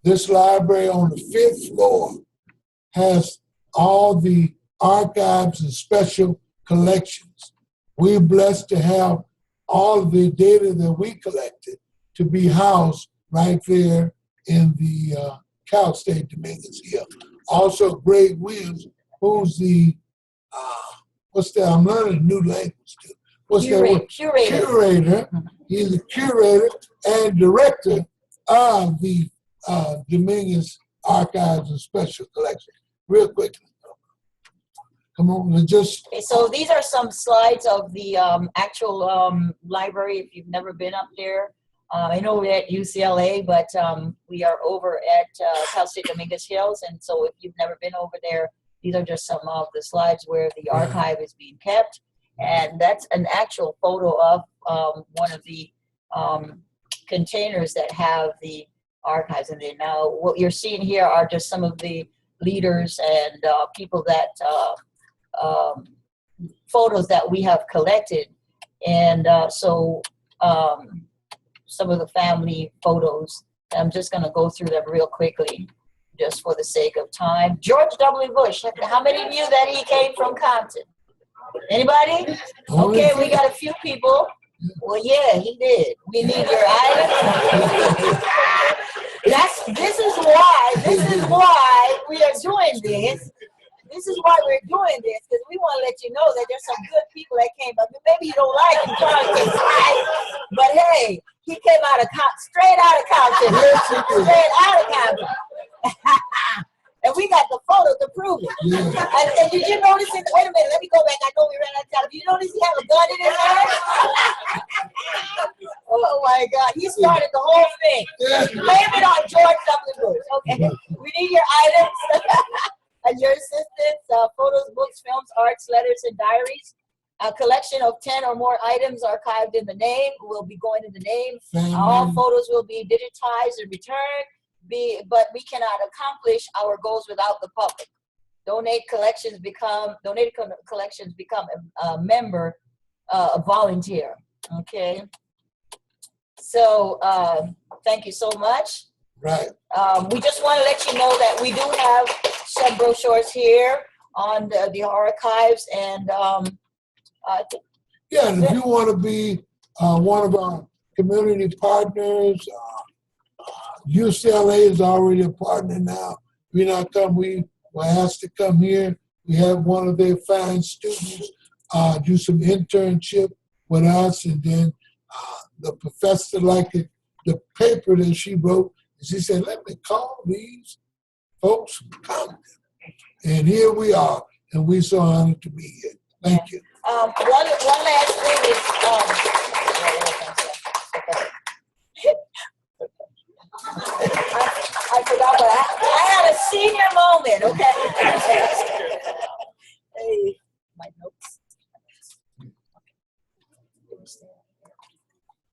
This library on the 5th floor has all the archives and special collections. We're blessed to have all of the data that we collected to be housed right there in the Cal State Dominguez Hill. Also, Greg Williams, who's the, what's that? I'm learning a new language too. What's that word? Curator. He's the curator and director of the Dominguez Archives and Special Collections. Real quickly. Come on, just. Okay, so these are some slides of the actual library if you've never been up there. I know we're at UCLA, but we are over at Cal State Dominguez Hills. And so if you've never been over there, these are just some of the slides where the archive is being kept. And that's an actual photo of one of the containers that have the archives in there. Now, what you're seeing here are just some of the leaders and people that, photos that we have collected. And some of the family photos. I'm just going to go through them real quickly, just for the sake of time. George W. Bush, how many knew that he came from Compton? Anybody? Okay, we got a few people. Well, yeah, he did. We need your items. This is why we are doing this. This is why we're doing this, because we want to let you know that there's some good people that came up. Maybe you don't like him, but hey, he came out of straight out of Compton. Straight out of Compton. And we got the photo to prove it. And did you notice it? Wait a minute, let me go back. I know we ran out of time. Did you notice he had a gun in his hand? Oh my God, he started the whole thing. Blame it on George W. Bush. Okay, we need your items. And your assistance, photos, books, films, arts, letters, and diaries. A collection of 10 or more items archived in the name will be going in the name. All photos will be digitized and returned, but we cannot accomplish our goals without the public. Donated collections become a member, a volunteer, okay? So thank you so much. Right. We just want to let you know that we do have some brochures here on the archives, and yeah, and if you want to be one of our community partners, UCLA is already a partner now. We were asked to come here. We have one of their fine students do some internship with us, and then the professor liked the paper that she wrote. She said, let me call these folks from Compton. And here we are, and we're so honored to be here. Thank you. One last thing is, I forgot, but I had a senior moment, okay? Hey, my notes.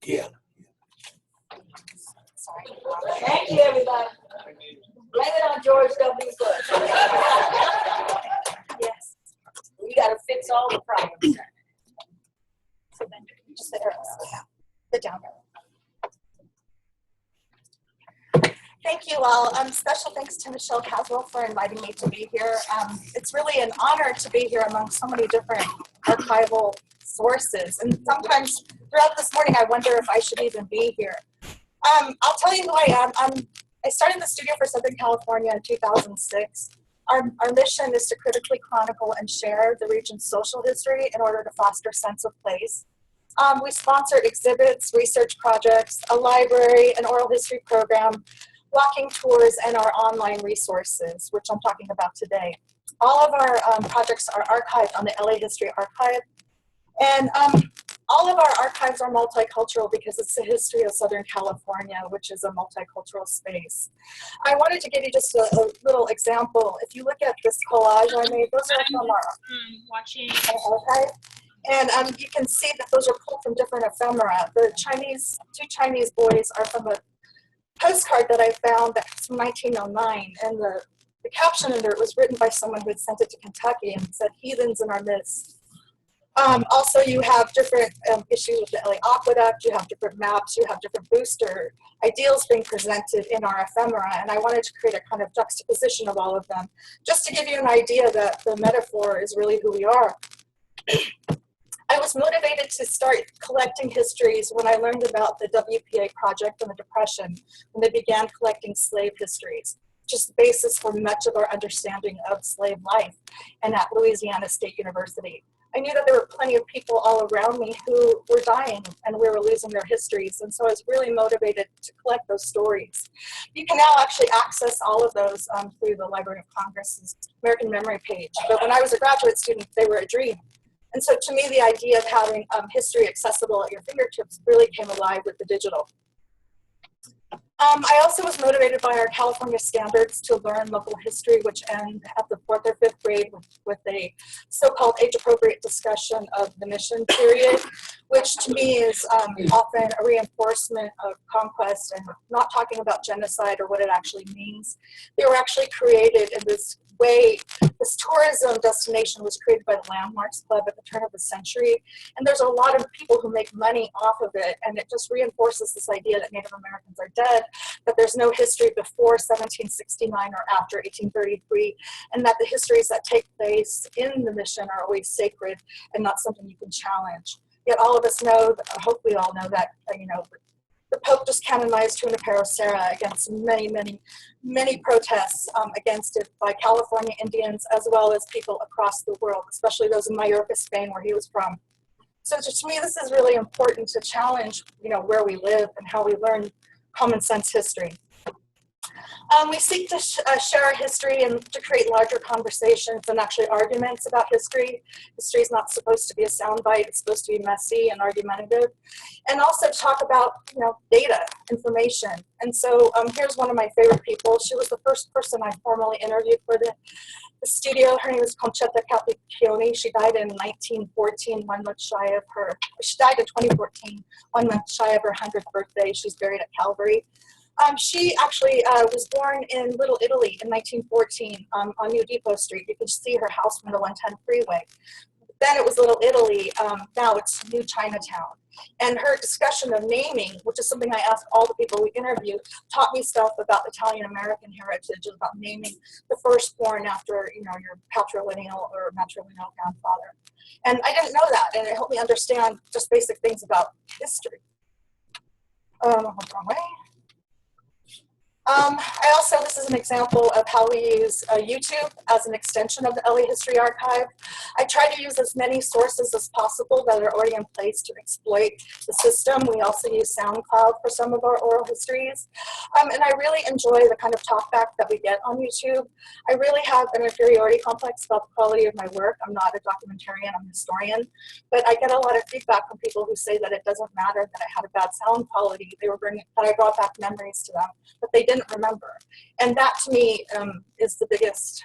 Yeah. Sorry. Thank you, everybody. Blame it on George W. Bush. Yes. We got to fix all the problems. Just the down arrow. Thank you all. Special thanks to Michelle Caswell for inviting me to be here. It's really an honor to be here among so many different archival sources. And sometimes throughout this morning, I wonder if I should even be here. I'll tell you who I am. I started the Studio for Southern California in 2006. Our mission is to critically chronicle and share the region's social history in order to foster a sense of place. We sponsored exhibits, research projects, a library, an oral history program, walking tours, and our online resources, which I'm talking about today. All of our projects are archived on the LA History Archive. And all of our archives are multicultural because it's the history of Southern California, which is a multicultural space. I wanted to give you just a little example. If you look at this collage I made, those are from our archive. And you can see that those are pulled from different ephemera. The two Chinese boys are from a postcard that I found that's from 1909. And the caption under it was written by someone who had sent it to Kentucky and said, "Heathens in our midst." Also, you have different issues with the LA Aqueduct, you have different maps, you have different booster ideals being presented in our ephemera, and I wanted to create a kind of juxtaposition of all of them, just to give you an idea that the metaphor is really who we are. I was motivated to start collecting histories when I learned about the WPA project and the Depression, when they began collecting slave histories, which is the basis for much of our understanding of slave life, and at Louisiana State University. I knew that there were plenty of people all around me who were dying and we were losing their histories. And so I was really motivated to collect those stories. You can now actually access all of those through the Library of Congress's American Memory page. But when I was a graduate student, they were a dream. And so to me, the idea of having history accessible at your fingertips really came alive with the digital. I also was motivated by our California standards to learn local history, which end at the 4th or 5th grade with a so-called age-appropriate discussion of the mission period, which to me is often a reinforcement of conquest and not talking about genocide or what it actually means. They were actually created in this way. This tourism destination was created by the Landmarks Club at the turn of the century, and there's a lot of people who make money off of it, and it just reinforces this idea that Native Americans are dead, that there's no history before 1769 or after 1833, and that the histories that take place in the mission are always sacred and not something you can challenge. Yet all of us know, hopefully all know that, the Pope just canonized Junipero Serra against many protests against it by California Indians as well as people across the world, especially those in Mallorca, Spain, where he was from. So to me, this is really important to challenge, where we live and how we learn common sense history. We seek to share our history and to create larger conversations and actually arguments about history. History is not supposed to be a soundbite. It's supposed to be messy and argumentative. And also talk about, data, information. And so here's one of my favorite people. She was the first person I formally interviewed for the studio. Her name is Conchetta Capriccioni. She died in 1914, 1 month shy of her, she died in 2014, 1 month shy of her 100th birthday. She's buried at Calvary. She actually was born in Little Italy in 1914 on New Depot Street. You can see her house from the 110 freeway. Then it was Little Italy. Now it's New Chinatown. And her discussion of naming, which is something I asked all the people we interviewed, taught me stuff about Italian-American heritage, about naming the firstborn after, your patrilineal or matrilineal grandfather. And I didn't know that, and it helped me understand just basic things about history. Wrong way. This is an example of how we use YouTube as an extension of the LA History Archive. I try to use as many sources as possible that are already in place to exploit the system. We also use SoundCloud for some of our oral histories. And I really enjoy the kind of talkback that we get on YouTube. I really have an inferiority complex about the quality of my work. I'm not a documentarian, I'm a historian. But I get a lot of feedback from people who say that it doesn't matter that I had a bad sound quality. That I brought back memories to them that they didn't remember. And that to me is the biggest,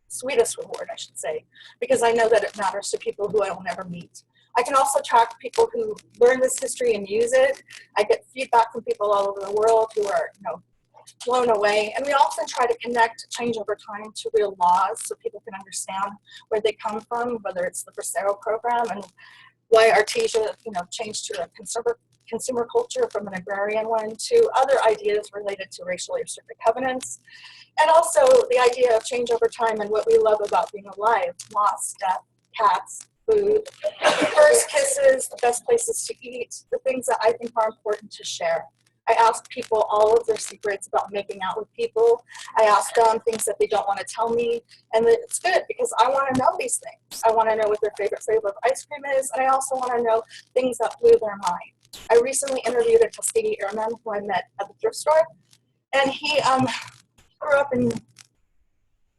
sweetest reward, I should say, because I know that it matters to people who I will never meet. I can also track people who learn this history and use it. I get feedback from people all over the world who are, blown away. And we often try to connect change over time to real laws so people can understand where they come from, whether it's the Bracero program and why Artesia, changed to a consumer culture from an agrarian one to other ideas related to racially restricted covenants. And also the idea of change over time and what we love about being alive, loss, death, cats, food, first kisses, the best places to eat, the things that I think are important to share. I ask people all of their secrets about making out with people. I ask them things that they don't want to tell me. And it's good because I want to know these things. I want to know what their favorite flavor of ice cream is. And I also want to know things that blew their mind. I recently interviewed a Tuskegee Airman who I met at the thrift store. And he grew up in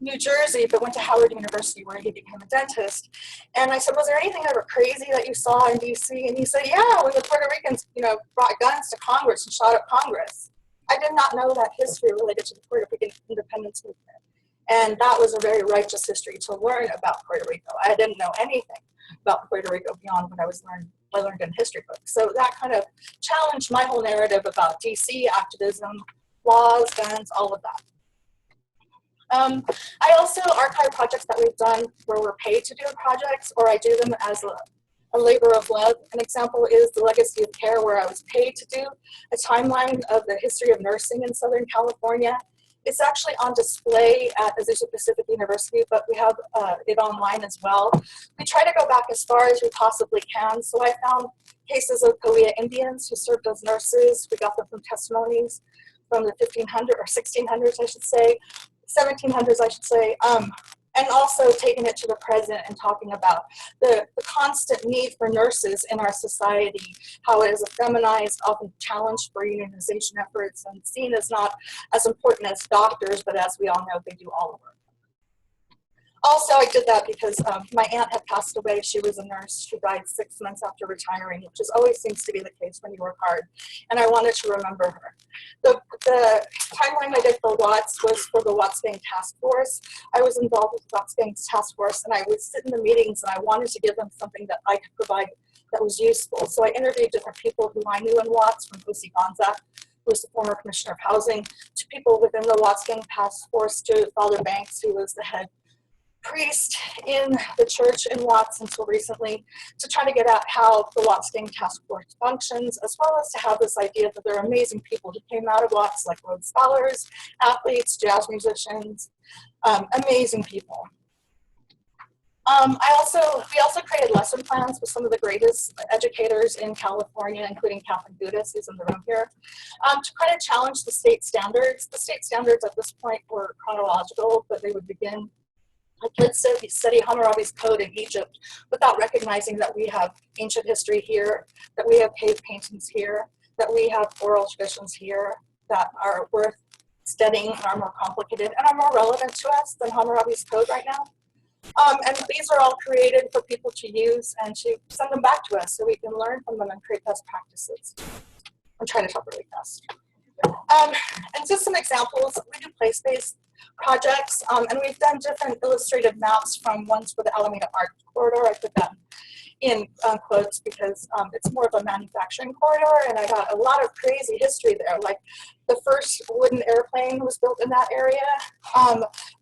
New Jersey, but went to Howard University where he became a dentist. And I said, was there anything ever crazy that you saw in DC? And he said, yeah, when the Puerto Ricans, brought guns to Congress and shot up Congress. I did not know that history related to the Puerto Rican independence movement. And that was a very righteous history to learn about Puerto Rico. I didn't know anything about Puerto Rico beyond what I learned in history books. So that kind of challenged my whole narrative about DC activism, laws, guns, all of that. I also archive projects that we've done where we're paid to do projects, or I do them as a labor of love. An example is the Legacy of Care, where I was paid to do a timeline of the history of nursing in Southern California. It's actually on display at Azusa Pacific University, but we have it online as well. We try to go back as far as we possibly can. So I found cases of Cahuilla Indians who served as nurses. We got them from testimonies from the 1500s or 1600s, I should say, 1700s, I should say, and also taking it to the present and talking about the constant need for nurses in our society, how it is a feminized, often challenged for unionization efforts and seen as not as important as doctors, but as we all know, they do all the work. Also, I did that because my aunt had passed away. She was a nurse. She died 6 months after retiring, which always seems to be the case when you work hard. And I wanted to remember her. The timeline I did for Watts was for the Watts Gang Task Force. I was involved with Watts Gang's Task Force, and I would sit in the meetings, and I wanted to give them something that I could provide that was useful. So I interviewed different people who I knew in Watts, from Lucy Gonzac, who was the former Commissioner of Housing, to people within the Watts Gang Task Force, to Father Banks, who was the head priest in the church in Watts until recently, to try to get at how the Watts Gang Task Force functions, as well as to have this idea that there are amazing people who came out of Watts, like Rhodes Scholars, athletes, jazz musicians, amazing people. We also created lesson plans with some of the greatest educators in California, including Catherine Gudis, who's in the room here, to kind of challenge the state standards. The state standards at this point were chronological, but they would begin, like, let's study Hammurabi's code in Egypt without recognizing that we have ancient history here, that we have cave paintings here, that we have oral traditions here that are worth studying and are more complicated and are more relevant to us than Hammurabi's code right now. And these are all created for people to use and to send them back to us so we can learn from them and create best practices. I'm trying to talk really fast. And just some examples, we do place-based projects, and we've done different illustrative maps from ones for the Alameda Art Corridor. I put that in quotes because it's more of a manufacturing corridor, and I got a lot of crazy history there. Like the first wooden airplane was built in that area.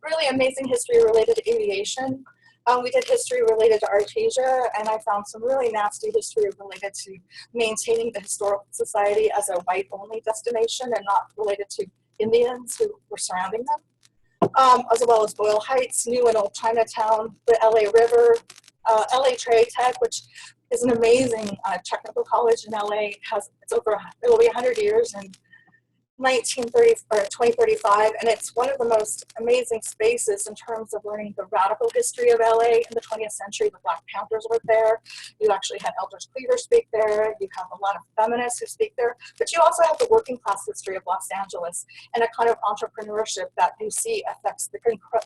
Really amazing history related to aviation. We did history related to Artesia, and I found some really nasty history related to maintaining the historical society as a white-only destination and not related to Indians who were surrounding them, as well as Boyle Heights, New and Old Chinatown, the LA River, LA Trade Tech, which is an amazing technical college in LA. It will be 100 years in 2035, and it's one of the most amazing spaces in terms of learning the radical history of LA in the 20th century. The Black Panthers were there. You actually had Eldridge Cleaver speak there. You have a lot of feminists who speak there, but you also have the working class history of Los Angeles and a kind of entrepreneurship that you see affects the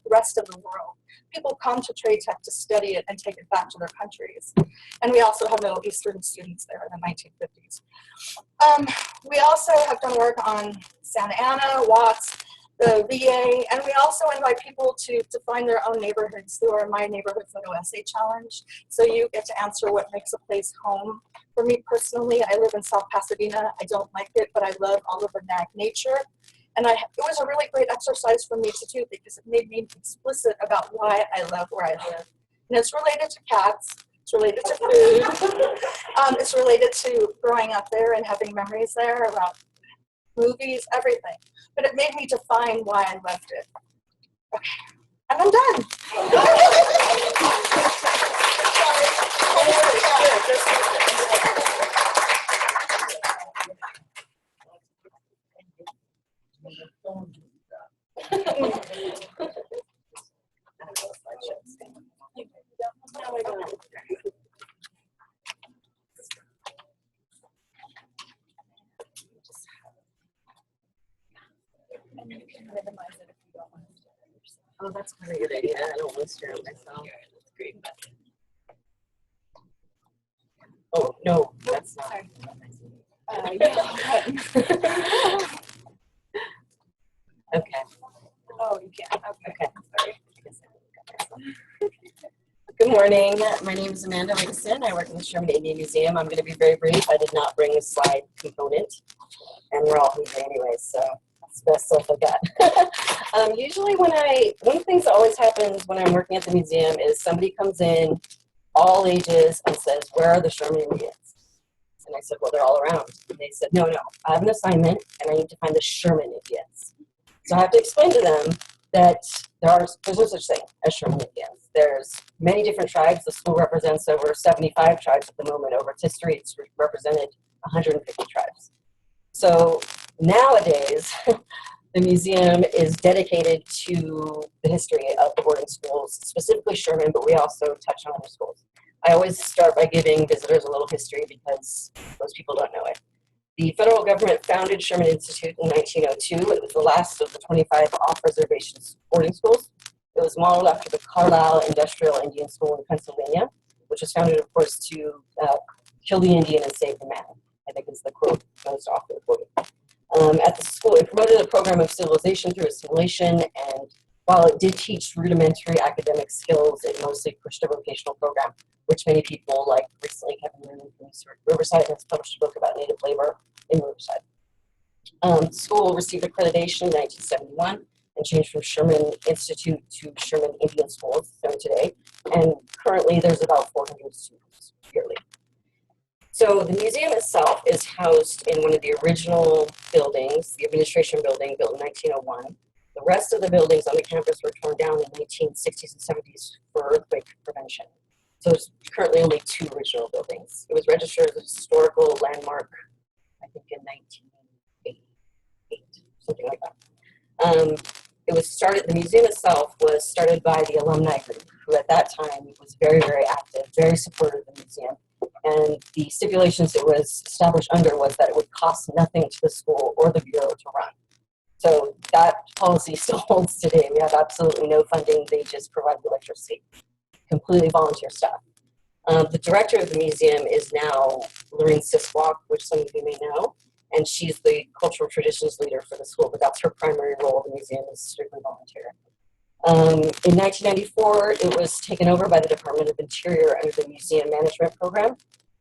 rest of the world. People come to Trade Tech to study it and take it back to their countries. And we also have Middle Eastern students there in the 1950s. We also have done work on Santa Ana, Watts, the VA, and we also invite people to define their own neighborhoods through our My Neighborhood Photo Essay Challenge. So you get to answer what makes a place home. For me personally, I live in South Pasadena. I don't like it, but I love all of the nature. And it was a really great exercise for me to do because it made me explicit about why I love where I live. And it's related to cats. It's related to food. It's related to growing up there and having memories there about movies, everything. But it made me define why I left it. Okay, and I'm done. And you can minimize it if you don't want to do it yourself. Oh, that's a very good idea. I don't want to stare at myself. Great. Oh, no, that's not. Okay. Oh, you can't. Okay. Sorry. Good morning. My name is Amanda Langston. I work in the Sherman Indian Museum. I'm going to be very brief. I did not bring a slide component, and we're all hungry anyway, so that's the best stuff I got. Usually one of the things that always happens when I'm working at the museum is somebody comes in, all ages, and says, where are the Sherman Indians? And I said, well, they're all around. And they said, no, I have an assignment, and I need to find the Sherman Indians. So I have to explain to them that there's no such thing as Sherman Indians. There's many different tribes. The school represents over 75 tribes at the moment. Over its history, it's represented 150 tribes. So nowadays, the museum is dedicated to the history of the boarding schools, specifically Sherman, but we also touch on other schools. I always start by giving visitors a little history because most people don't know it. The federal government founded Sherman Institute in 1902. It was the last of the 25 off-reservation boarding schools. It was modeled after the Carlisle Industrial Indian School in Pennsylvania, which was founded, of course, to kill the Indian and save the man, I think is the quote most often quoted. At the school, it promoted a program of civilization through assimilation, and while it did teach rudimentary academic skills, it mostly pushed a vocational program, which many people, like recently Kevin Rooney from Riverside, has published a book about Native labor in Riverside. The school received accreditation in 1971 and changed from Sherman Institute to Sherman Indian Schools, so today, and currently there's about 400 students yearly. So the museum itself is housed in one of the original buildings, the administration building built in 1901. The rest of the buildings on the campus were torn down in the 1960s and 70s for earthquake prevention. So there's currently only 2 original buildings. It was registered as a historical landmark, I think in 1988, something like that. The museum itself was started by the alumni group, who at that time was very, very active, very supportive of the museum. And the stipulations it was established under was that it would cost nothing to the school or the bureau to run. So that policy still holds today. We have absolutely no funding. They just provide the electricity. Completely volunteer staff. The director of the museum is now Lorraine Siswalk, which some of you may know, and she's the cultural traditions leader for the school, but that's her primary role in the museum is strictly volunteer. In 1994, it was taken over by the Department of Interior under the Museum Management Program,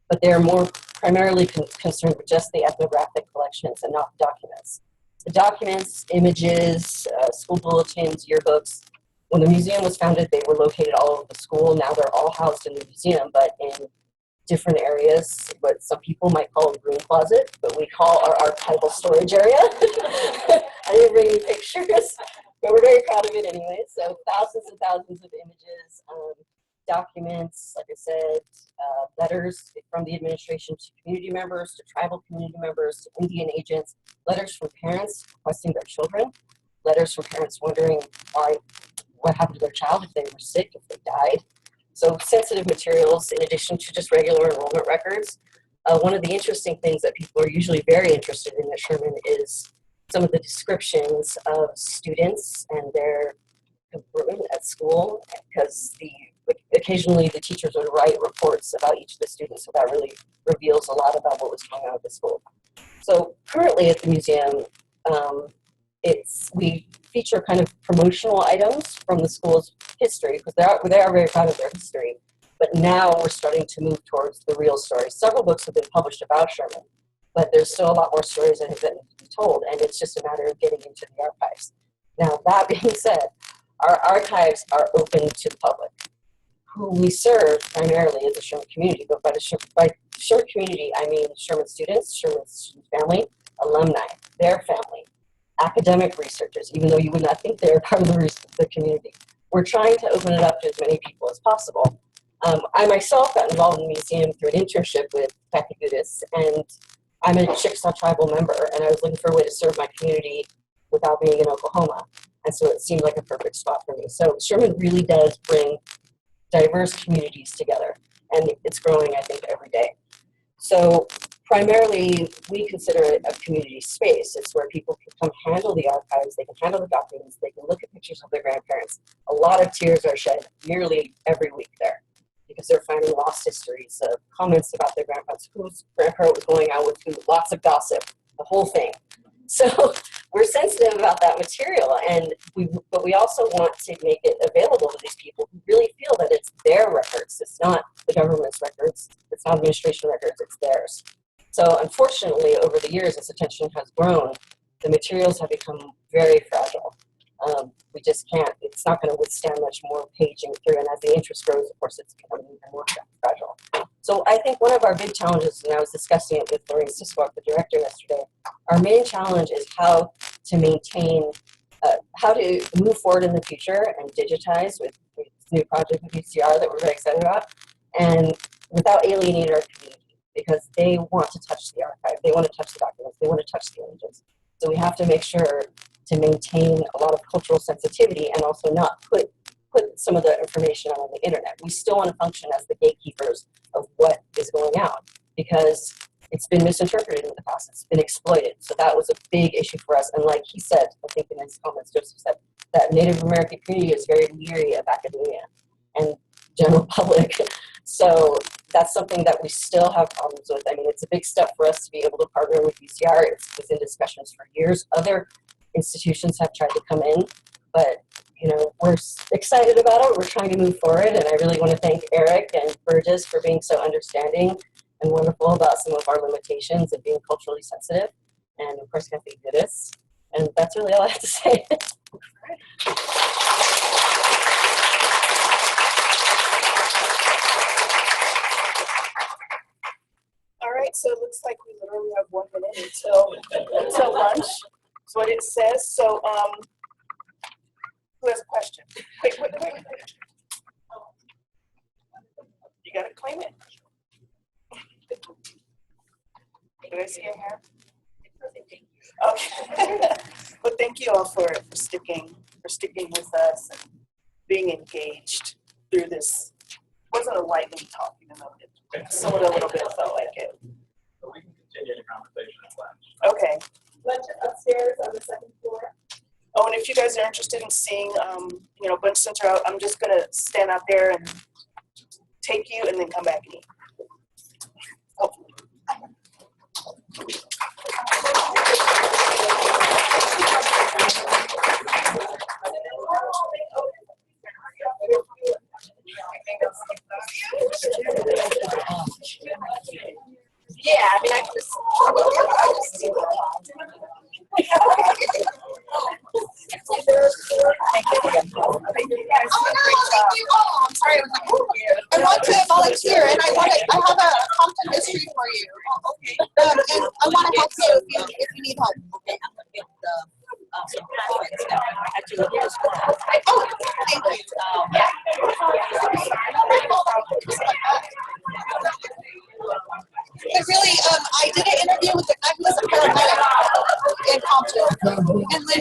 but they're more primarily concerned with just the ethnographic collections and not documents. The documents, images, school bulletins, yearbooks. When the museum was founded, they were located all over the school. Now they're all housed in the museum, but in different areas, what some people might call a broom closet, but we call our archival storage area. I didn't bring any pictures, but we're very proud of it anyway. So thousands and thousands of images, documents, like I said, letters from the administration to community members, to tribal community members, to Indian agents, letters from parents requesting their children, letters from parents wondering what happened to their child, if they were sick, if they died. So sensitive materials in addition to just regular enrollment records. One of the interesting things that people are usually very interested in at Sherman is some of the descriptions of students and their comportment at school, because occasionally the teachers would write reports about each of the students, so that really reveals a lot about what was going on at the school. So currently at the museum, we feature kind of promotional items from the school's history, because they are very proud of their history. But now we're starting to move towards the real story. Several books have been published about Sherman, but there's still a lot more stories that have been told, and it's just a matter of getting into the archives. Now, that being said, our archives are open to the public. Who we serve primarily is the Sherman community, but by Sherman community, I mean Sherman students, Sherman's family, alumni, their family, academic researchers, even though you would not think they're part of the community. We're trying to open it up to as many people as possible. I myself got involved in the museum through an internship with Kathy Gudis, and I'm a Chickasaw tribal member, and I was looking for a way to serve my community without being in Oklahoma. And so it seemed like a perfect spot for me. So Sherman really does bring diverse communities together, and it's growing, I think, every day. So primarily, we consider it a community space. It's where people can come handle the archives, they can handle the documents, they can look at pictures of their grandparents. A lot of tears are shed nearly every week there because they're finding lost histories, comments about their grandparents, whose grandparent was going out with who, lots of gossip, the whole thing. So we're sensitive about that material, but we also want to make it available to these people who really feel that it's their records. It's not the government's records. It's not administration records. It's theirs. So unfortunately, over the years, as attention has grown, the materials have become very fragile. We just can't, it's not going to withstand much more paging through. And as the interest grows, of course, it's becoming even more fragile. So I think one of our big challenges, and I was discussing it with Lauren Siswak, the director, yesterday, our main challenge is how to maintain, how to move forward in the future and digitize with this new project with UCR that we're very excited about, and without alienating our community, because they want to touch the archive, they want to touch the documents, they want to touch the images. So we have to make sure to maintain a lot of cultural sensitivity and also not put some of the information on the internet. We still want to function as the gatekeepers of what is going out because it's been misinterpreted in the past. It's been exploited. So that was a big issue for us. And like he said, I think in his comments, Joseph said, that Native American community is very leery of academia and general public. So that's something that we still have problems with. I mean, it's a big step for us to be able to partner with UCR. It's in discussions for years. Other institutions have tried to come in, but you know, we're excited about it. We're trying to move forward, and I really want to thank Eric and Burgess for being so understanding and wonderful about some of our limitations and being culturally sensitive, and of course Kathy Goodis. And that's really all I have to say. All right, so it looks like we literally have 1 minute until lunch. That's what it says. So who has a question? Wait. You gotta claim it. Did I see your hair? Okay. Well, thank you all for sticking with us and being engaged through this. It wasn't a lightning talk, even though it somewhat a little bit felt like it. But we can continue the conversation at lunch. Okay. Lunch upstairs on the second floor. Oh, and if you guys are interested in seeing, Bunch Center out, I'm just gonna stand out there and take you, and then come back and eat. Hopefully. Yeah, I mean, I just I'm sorry. I want to volunteer, and I have a content history for you. Okay. And I want to help you if you need help. Okay. Oh, thank you. But really, I did an interview with the guy who was a paramedic in Compton, and then